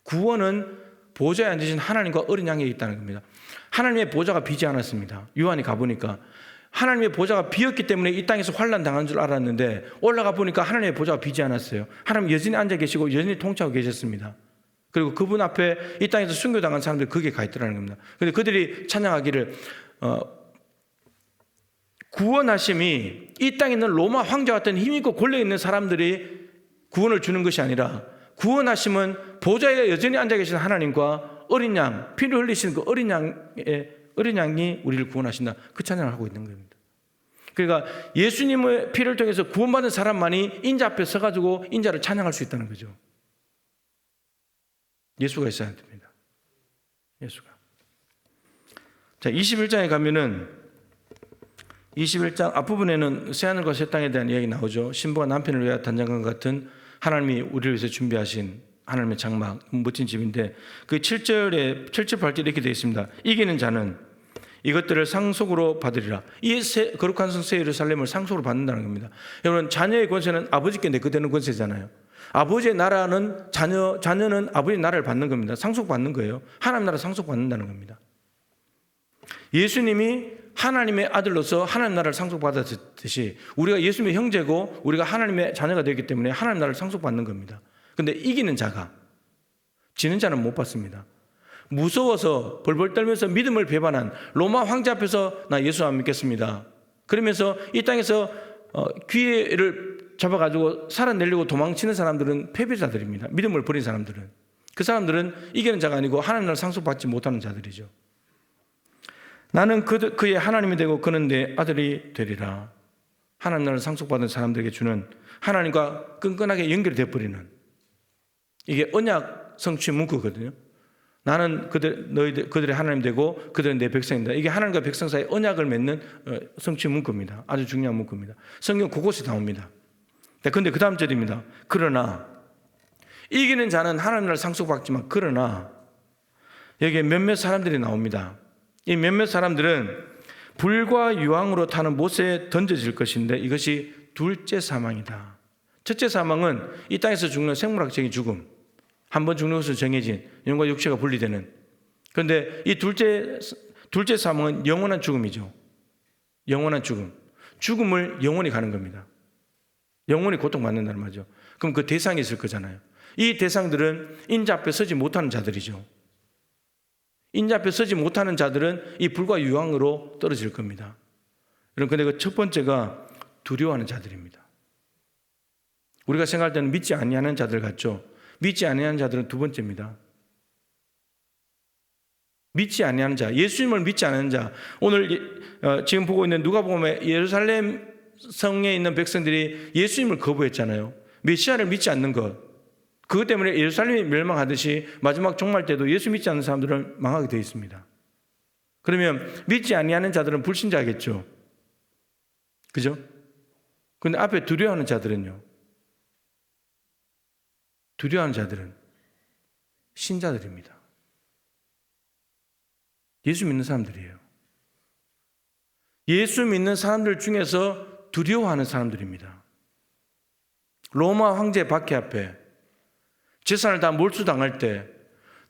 구원은 보좌에 앉으신 하나님과 어린 양에게 있다는 겁니다. 하나님의 보좌가 비지 않았습니다. 요한이 가보니까 하나님의 보좌가 비었기 때문에 이 땅에서 환난 당한 줄 알았는데, 올라가 보니까 하나님의 보좌가 비지 않았어요. 하나님 여전히 앉아 계시고 여전히 통치하고 계셨습니다. 그리고 그분 앞에 이 땅에서 순교당한 사람들이 거기에 가 있더라는 겁니다. 그런데 그들이 찬양하기를 구원하심이 이 땅에 있는 로마 황제 같은 힘있고 권력 있는 사람들이 구원을 주는 것이 아니라, 구원하심은 보좌에 여전히 앉아 계신 하나님과 어린 양, 피를 흘리시는 그 어린 양이 우리를 구원하신다. 그 찬양을 하고 있는 겁니다. 그러니까 예수님의 피를 통해서 구원받은 사람만이 인자 앞에 서가지고 인자를 찬양할 수 있다는 거죠. 예수가 있어야 됩니다. 예수가. 자, 21장에 가면은 21장 앞부분에는 새하늘과 새 땅에 대한 이야기 나오죠. 신부가 남편을 위하여 단장과 같은 하나님이 우리를 위해서 준비하신 하나님의 장막, 멋진 집인데, 그 7절, 8절 이렇게 되어 있습니다. 이기는 자는 이것들을 상속으로 받으리라. 이 거룩한 성 새 예루살렘을 상속으로 받는다는 겁니다. 여러분, 자녀의 권세는 아버지께 내거되는 권세잖아요. 아버지의 나라는 자녀는 아버지의 나라를 받는 겁니다. 상속받는 거예요. 하나님 나라 상속받는다는 겁니다. 예수님이 하나님의 아들로서 하나님 나라를 상속받았듯이 우리가 예수님의 형제고 우리가 하나님의 자녀가 되기 때문에 하나님 나라를 상속받는 겁니다. 그런데 이기는 자가, 지는 자는 못 받습니다. 무서워서 벌벌 떨면서 믿음을 배반한 로마 황제 앞에서 나 예수 안 믿겠습니다. 그러면서 이 땅에서 기회를 잡아가지고 살아내려고 도망치는 사람들은 패배자들입니다. 믿음을 버린 사람들은. 그 사람들은 이기는 자가 아니고 하나님 나라를 상속받지 못하는 자들이죠. 나는 그의 하나님이 되고 그는 내 아들이 되리라. 하나님 나라를 상속받은 사람들에게 주는 하나님과 끈끈하게 연결이 되어버리는, 이게 언약 성취 문구거든요. 나는 그들의 하나님 되고 그들은 내 백성이다. 이게 하나님과 백성 사이에 언약을 맺는 성취 문구입니다. 아주 중요한 문구입니다. 성경 곳곳에 나옵니다. 그런데 그 다음 절입니다. 그러나 이기는 자는 하나님 나라를 상속받지만, 그러나 여기에 몇몇 사람들이 나옵니다. 이 몇몇 사람들은 불과 유황으로 타는 못에 던져질 것인데, 이것이 둘째 사망이다. 첫째 사망은 이 땅에서 죽는 생물학적인 죽음, 한 번 죽는 것으로 정해진 영과 육체가 분리되는. 그런데 이 둘째 사망은 영원한 죽음이죠. 영원한 죽음. 죽음을 영원히 가는 겁니다. 영원히 고통받는다는 말이죠. 그럼 그 대상이 있을 거잖아요. 이 대상들은 인자 앞에 서지 못하는 자들이죠. 인자 앞에 서지 못하는 자들은 이 불과 유황으로 떨어질 겁니다. 여러분, 근데 그 첫 번째가 두려워하는 자들입니다. 우리가 생각할 때는 믿지 아니하는 자들 같죠. 믿지 아니하는 자들은 두 번째입니다. 믿지 아니하는 자, 예수님을 믿지 않는 자. 오늘 지금 보고 있는 누가복음에 예루살렘 성에 있는 백성들이 예수님을 거부했잖아요. 메시아를 믿지 않는 것. 그것 때문에 예루살렘이 멸망하듯이 마지막 종말 때도 예수 믿지 않는 사람들은 망하게 되어 있습니다. 그러면 믿지 아니하는 자들은 불신자겠죠. 그죠? 그런데 앞에 두려워하는 자들은요. 두려워하는 자들은 신자들입니다. 예수 믿는 사람들이에요. 예수 믿는 사람들 중에서 두려워하는 사람들입니다. 로마 황제 박해 앞에 재산을 다 몰수당할 때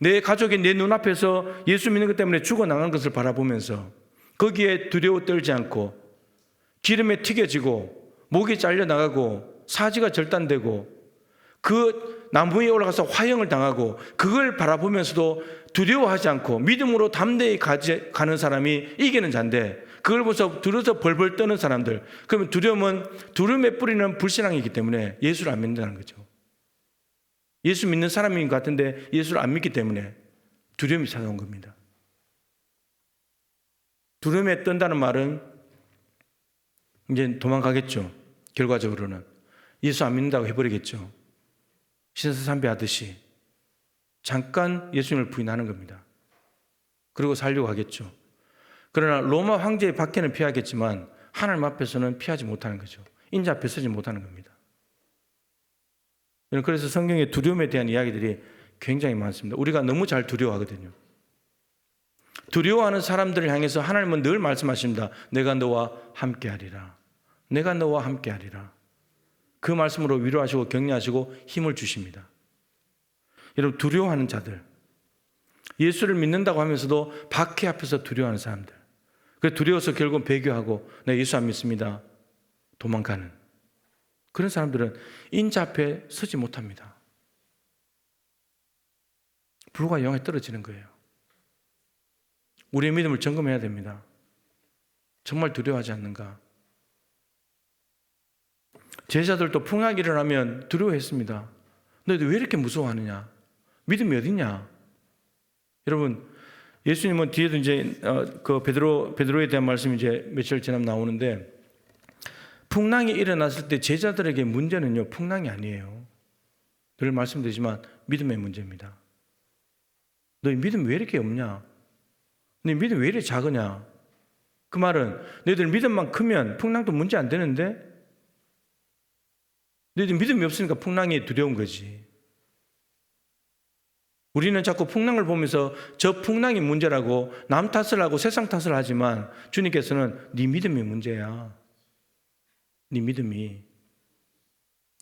내 가족이 내 눈앞에서 예수 믿는 것 때문에 죽어나간 것을 바라보면서 거기에 두려워 떨지 않고 기름에 튀겨지고 목이 잘려나가고 사지가 절단되고 그 나무 위에 올라가서 화형을 당하고 그걸 바라보면서도 두려워하지 않고 믿음으로 담대히 가는 사람이 이기는 자인데, 그걸 보면서 두려워서 벌벌 떠는 사람들, 그러면 두려움의 뿌리는 불신앙이기 때문에 예수를 안 믿는다는 거죠. 예수 믿는 사람인 것 같은데 예수를 안 믿기 때문에 두려움이 찾아온 겁니다. 두려움에 떤다는 말은 이제 도망가겠죠. 결과적으로는 예수 안 믿는다고 해버리겠죠. 신사삼배하듯이 잠깐 예수님을 부인하는 겁니다. 그리고 살려고 하겠죠. 그러나 로마 황제의 박해는 피하겠지만 하나님 앞에서는 피하지 못하는 거죠. 인자 앞에 서지 못하는 겁니다. 그래서 성경에 두려움에 대한 이야기들이 굉장히 많습니다. 우리가 너무 잘 두려워하거든요. 두려워하는 사람들을 향해서 하나님은 늘 말씀하십니다. 내가 너와 함께하리라. 내가 너와 함께하리라. 그 말씀으로 위로하시고 격려하시고 힘을 주십니다. 여러분, 두려워하는 자들, 예수를 믿는다고 하면서도 박해 앞에서 두려워하는 사람들, 그 두려워서 결국 배교하고 내 예수 안 믿습니다 도망가는 그런 사람들은 인자 앞에 서지 못합니다. 불과 영에 떨어지는 거예요. 우리의 믿음을 점검해야 됩니다. 정말 두려워하지 않는가? 제자들도 풍랑이 일어나면 두려워했습니다. 너희들 왜 이렇게 무서워하느냐? 믿음이 어딨냐? 여러분, 예수님은 뒤에도 이제 그 베드로에 대한 말씀이 이제 며칠 지나면 나오는데, 풍랑이 일어났을 때 제자들에게 문제는요, 풍랑이 아니에요. 늘 말씀드리지만 믿음의 문제입니다. 너희 믿음 왜 이렇게 없냐? 너희 믿음 왜 이렇게 작으냐? 그 말은 너희들 믿음만 크면 풍랑도 문제 안 되는데 너희들 믿음이 없으니까 풍랑이 두려운 거지. 우리는 자꾸 풍랑을 보면서 저 풍랑이 문제라고 남 탓을 하고 세상 탓을 하지만 주님께서는 네 믿음이 문제야. 네 믿음이.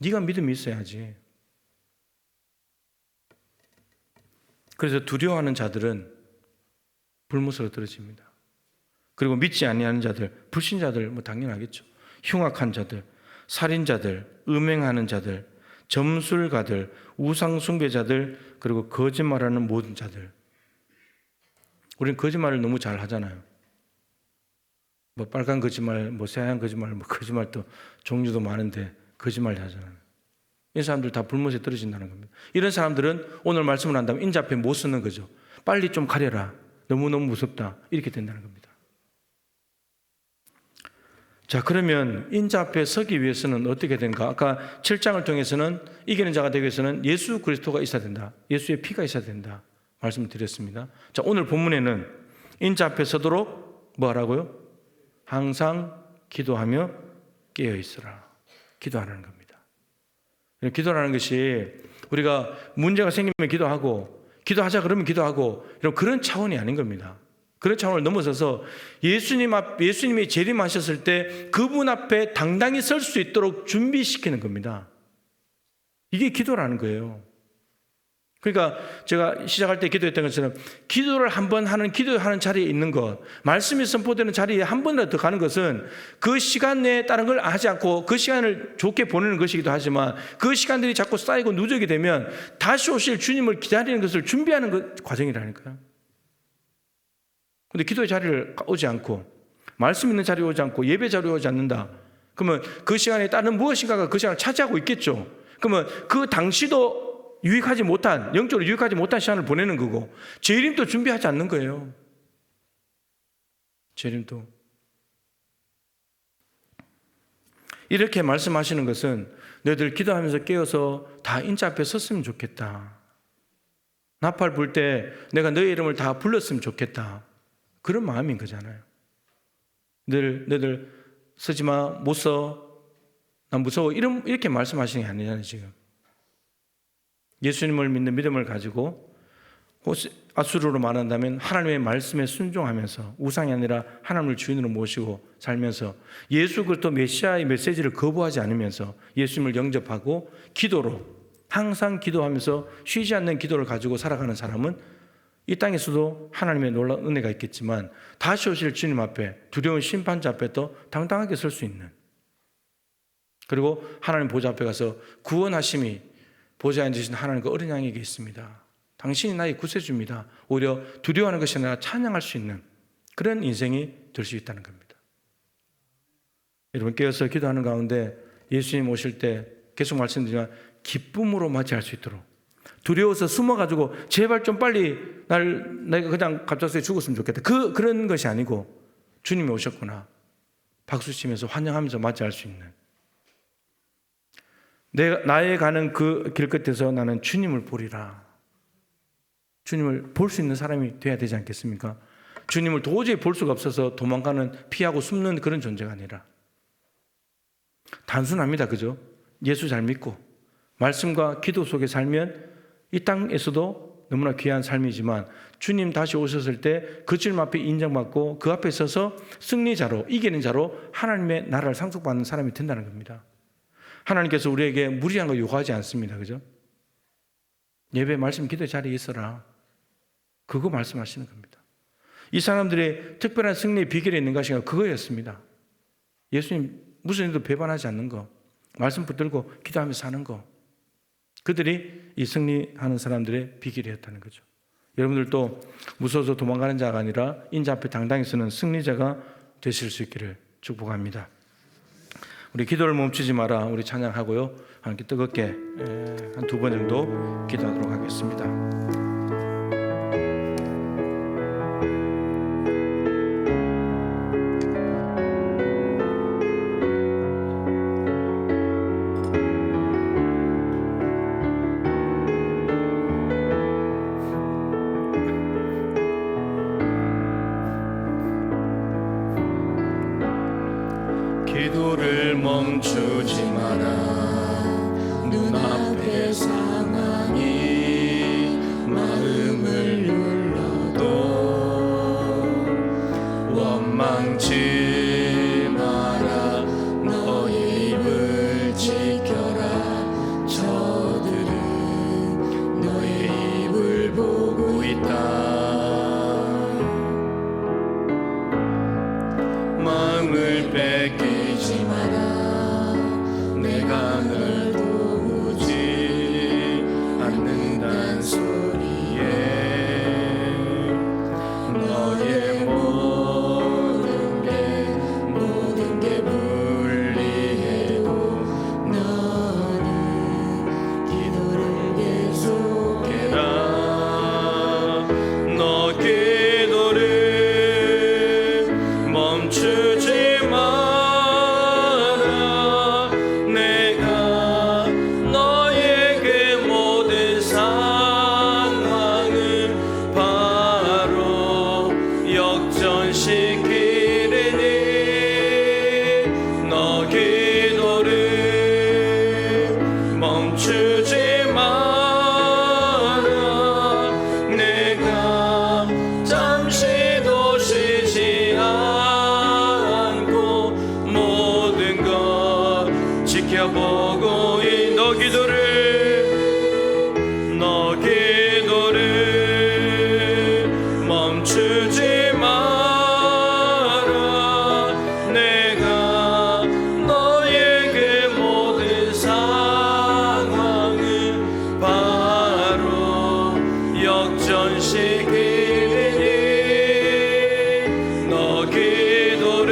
네가 믿음이 있어야지. 그래서 두려워하는 자들은 불못으로 떨어집니다. 그리고 믿지 아니하는 자들, 불신자들 뭐 당연하겠죠. 흉악한 자들, 살인자들, 음행하는 자들, 점술가들, 우상숭배자들, 그리고 거짓말하는 모든 자들. 우리는 거짓말을 너무 잘 하잖아요. 뭐 빨간 거짓말, 뭐 새하얀 거짓말, 뭐 거짓말도 종류도 많은데 거짓말 하잖아요. 이 사람들 다 불못에 떨어진다는 겁니다. 이런 사람들은 오늘 말씀을 한다면 인자 앞에 못 쓰는 거죠. 빨리 좀 가려라. 너무너무 무섭다. 이렇게 된다는 겁니다. 자, 그러면 인자 앞에 서기 위해서는 어떻게 된가? 아까 7장을 통해서는 이기는 자가 되기 위해서는 예수 그리스도가 있어야 된다. 예수의 피가 있어야 된다. 말씀을 드렸습니다. 자, 오늘 본문에는 인자 앞에 서도록 뭐 하라고요? 항상 기도하며 깨어 있으라. 기도하라는 겁니다. 기도라는 것이 우리가 문제가 생기면 기도하고 기도하자 그러면 기도하고 이런 그런 차원이 아닌 겁니다. 그런 차원을 넘어서서 예수님이 재림하셨을 때 그분 앞에 당당히 설 수 있도록 준비시키는 겁니다. 이게 기도라는 거예요. 그러니까 제가 시작할 때 기도했던 것처럼 기도를 한번 하는 기도하는 자리에 있는 것, 말씀이 선포되는 자리에 한 번이라도 더 가는 것은 그 시간 내에 다른 걸 하지 않고 그 시간을 좋게 보내는 것이기도 하지만 그 시간들이 자꾸 쌓이고 누적이 되면 다시 오실 주님을 기다리는 것을 준비하는 과정이라니까요. 근데 기도의 자리를 오지 않고 말씀 있는 자리에 오지 않고 예배 자리에 오지 않는다. 그러면 그 시간에 다른 무엇인가가 그 시간을 차지하고 있겠죠. 그러면 그 당시도 유익하지 못한, 영적으로 유익하지 못한 시간을 보내는 거고 재림도 준비하지 않는 거예요. 재림도. 이렇게 말씀하시는 것은 너희들 기도하면서 깨어서 다 인자 앞에 섰으면 좋겠다. 나팔 불 때 내가 너희 이름을 다 불렀으면 좋겠다. 그런 마음인 거잖아요. 너희들 서지 마, 못 서, 난 무서워, 이렇게 말씀하시는 게 아니잖아요. 지금 예수님을 믿는 믿음을 가지고 아수르로 말한다면 하나님의 말씀에 순종하면서 우상이 아니라 하나님을 주인으로 모시고 살면서 예수 그리스도 메시아의 메시지를 거부하지 않으면서 예수님을 영접하고 기도로 항상 기도하면서 쉬지 않는 기도를 가지고 살아가는 사람은 이 땅에서도 하나님의 놀라운 은혜가 있겠지만 다시 오실 주님 앞에 두려운 심판자 앞에 또 당당하게 설 수 있는, 그리고 하나님 보좌 앞에 가서 구원하심이 보좌에 앉으신 하나님과 어린 양에게 있습니다. 당신이 나의 구세주입니다. 오히려 두려워하는 것이 아니라 찬양할 수 있는 그런 인생이 될 수 있다는 겁니다. 여러분 깨어서 기도하는 가운데 예수님 오실 때 계속 말씀드리지만 기쁨으로 맞이할 수 있도록, 두려워서 숨어가지고 제발 좀 빨리 내가 그냥 갑작스레 죽었으면 좋겠다, 그런 것이 아니고 주님이 오셨구나 박수치면서 환영하면서 맞이할 수 있는, 나의 가는 그 길 끝에서 나는 주님을 보리라, 주님을 볼 수 있는 사람이 돼야 되지 않겠습니까? 주님을 도저히 볼 수가 없어서 도망가는, 피하고 숨는 그런 존재가 아니라 단순합니다. 그죠? 예수 잘 믿고 말씀과 기도 속에 살면 이 땅에서도 너무나 귀한 삶이지만 주님 다시 오셨을 때 그 주님 앞에 인정받고 그 앞에 서서 승리자로, 이기는 자로 하나님의 나라를 상속받는 사람이 된다는 겁니다. 하나님께서 우리에게 무리한 거 요구하지 않습니다. 그죠? 예배, 말씀, 기도 자리에 있어라, 그거 말씀하시는 겁니다. 이 사람들의 특별한 승리의 비결이 있는 것이 그거였습니다. 예수님 무슨 일도 배반하지 않는 거, 말씀 붙들고 기도하면서 사는 거, 그들이 이 승리하는 사람들의 비결이었다는 거죠. 여러분들도 무서워서 도망가는 자가 아니라 인자 앞에 당당히 서는 승리자가 되실 수 있기를 축복합니다. 우리 기도를 멈추지 마라, 우리 찬양하고요, 함께 뜨겁게 한 2번 정도 기도하도록 하겠습니다. 기도를 멈추지 마라. 눈앞의 상황이 마음을 눌러도 원망치 마라. 너의 입을 지켜라. 저들은 너의 입을 보고 있다. 마음을 뺏기지 마라. 내가 널 도우지 않는단 소리에 너의 모든 게 불리해도 너는 기도를 계속해라. 너 기도를 멈추지 마라. 내가 너에게 모든 상황을 바로 역전시키리니 너 기도를 멈추지 마라. 내가 잠시도 쉬지 않고 모든 것 지켜보고 너 기도를 멈추지 마라. 내가 너에게 모든 상황을 바로 역전시키리니 너 기도를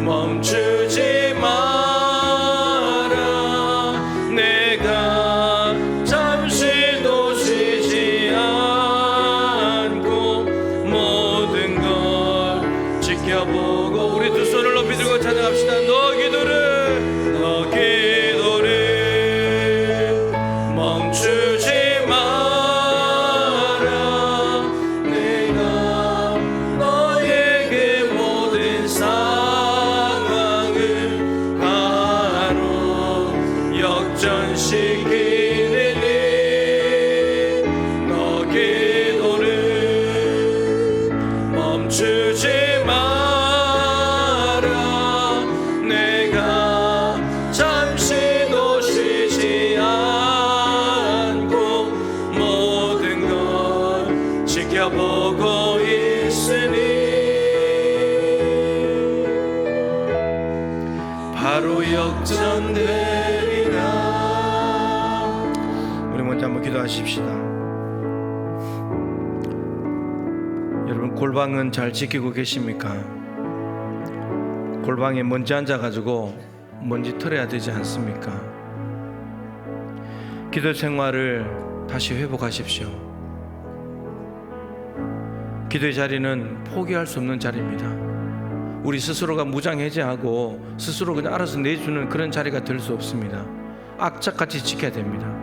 멈추지 마라. 내가 잠시도 쉬지 않고 모든 걸 지켜보고 우리 두 손을 높이 들고 찬양합시다. 너 기도를 멈추지 마라. 내가 너에게 모든 상황을 바로 역전시키리니 너 먼저 한번 기도하십시다. 여러분, 골방은 잘 지키고 계십니까? 골방에 먼지 앉아가지고 먼지 털어야 되지 않습니까? 기도 생활을 다시 회복하십시오. 기도의 자리는 포기할 수 없는 자리입니다. 우리 스스로가 무장해제하고 스스로 그냥 알아서 내주는 그런 자리가 될 수 없습니다. 악착같이 지켜야 됩니다.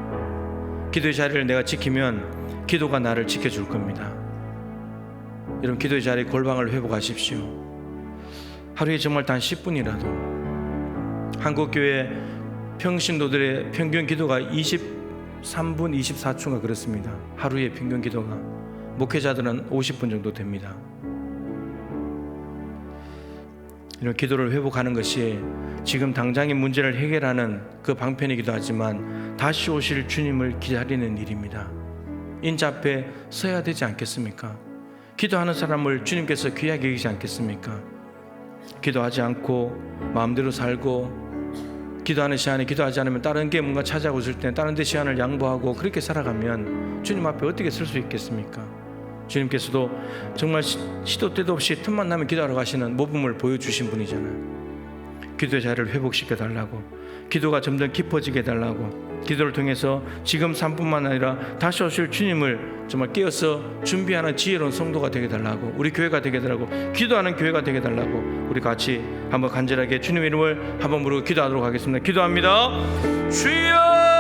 기도의 자리를 내가 지키면 기도가 나를 지켜줄 겁니다. 여러분, 기도의 자리 골방을 회복하십시오. 하루에 정말 단 10분이라도 한국교회 평신도들의 평균 기도가 23분 24초가 그렇습니다. 하루에 평균 기도가, 목회자들은 50분 정도 됩니다. 이런 기도를 회복하는 것이 지금 당장의 문제를 해결하는 그 방편이기도 하지만 다시 오실 주님을 기다리는 일입니다. 인자 앞에 서야 되지 않겠습니까? 기도하는 사람을 주님께서 귀하게 여기지 않겠습니까? 기도하지 않고 마음대로 살고, 기도하는 시간에 기도하지 않으면 다른 게 뭔가 찾아오고 있을 때 다른 데 시간을 양보하고 그렇게 살아가면 주님 앞에 어떻게 설 수 있겠습니까? 주님께서도 정말 시도 때도 없이 틈만 나면 기도하러 가시는 모범을 보여주신 분이잖아요. 기도의 자리를 회복시켜 달라고, 기도가 점점 깊어지게 해달라고, 기도를 통해서 지금 3분만 아니라 다시 오실 주님을 정말 깨어서 준비하는 지혜로운 성도가 되게 달라고, 우리 교회가 되게 달라고, 기도하는 교회가 되게 달라고, 우리 같이 한번 간절하게 주님의 이름을 한번 부르고 기도하도록 하겠습니다. 기도합니다. 주여!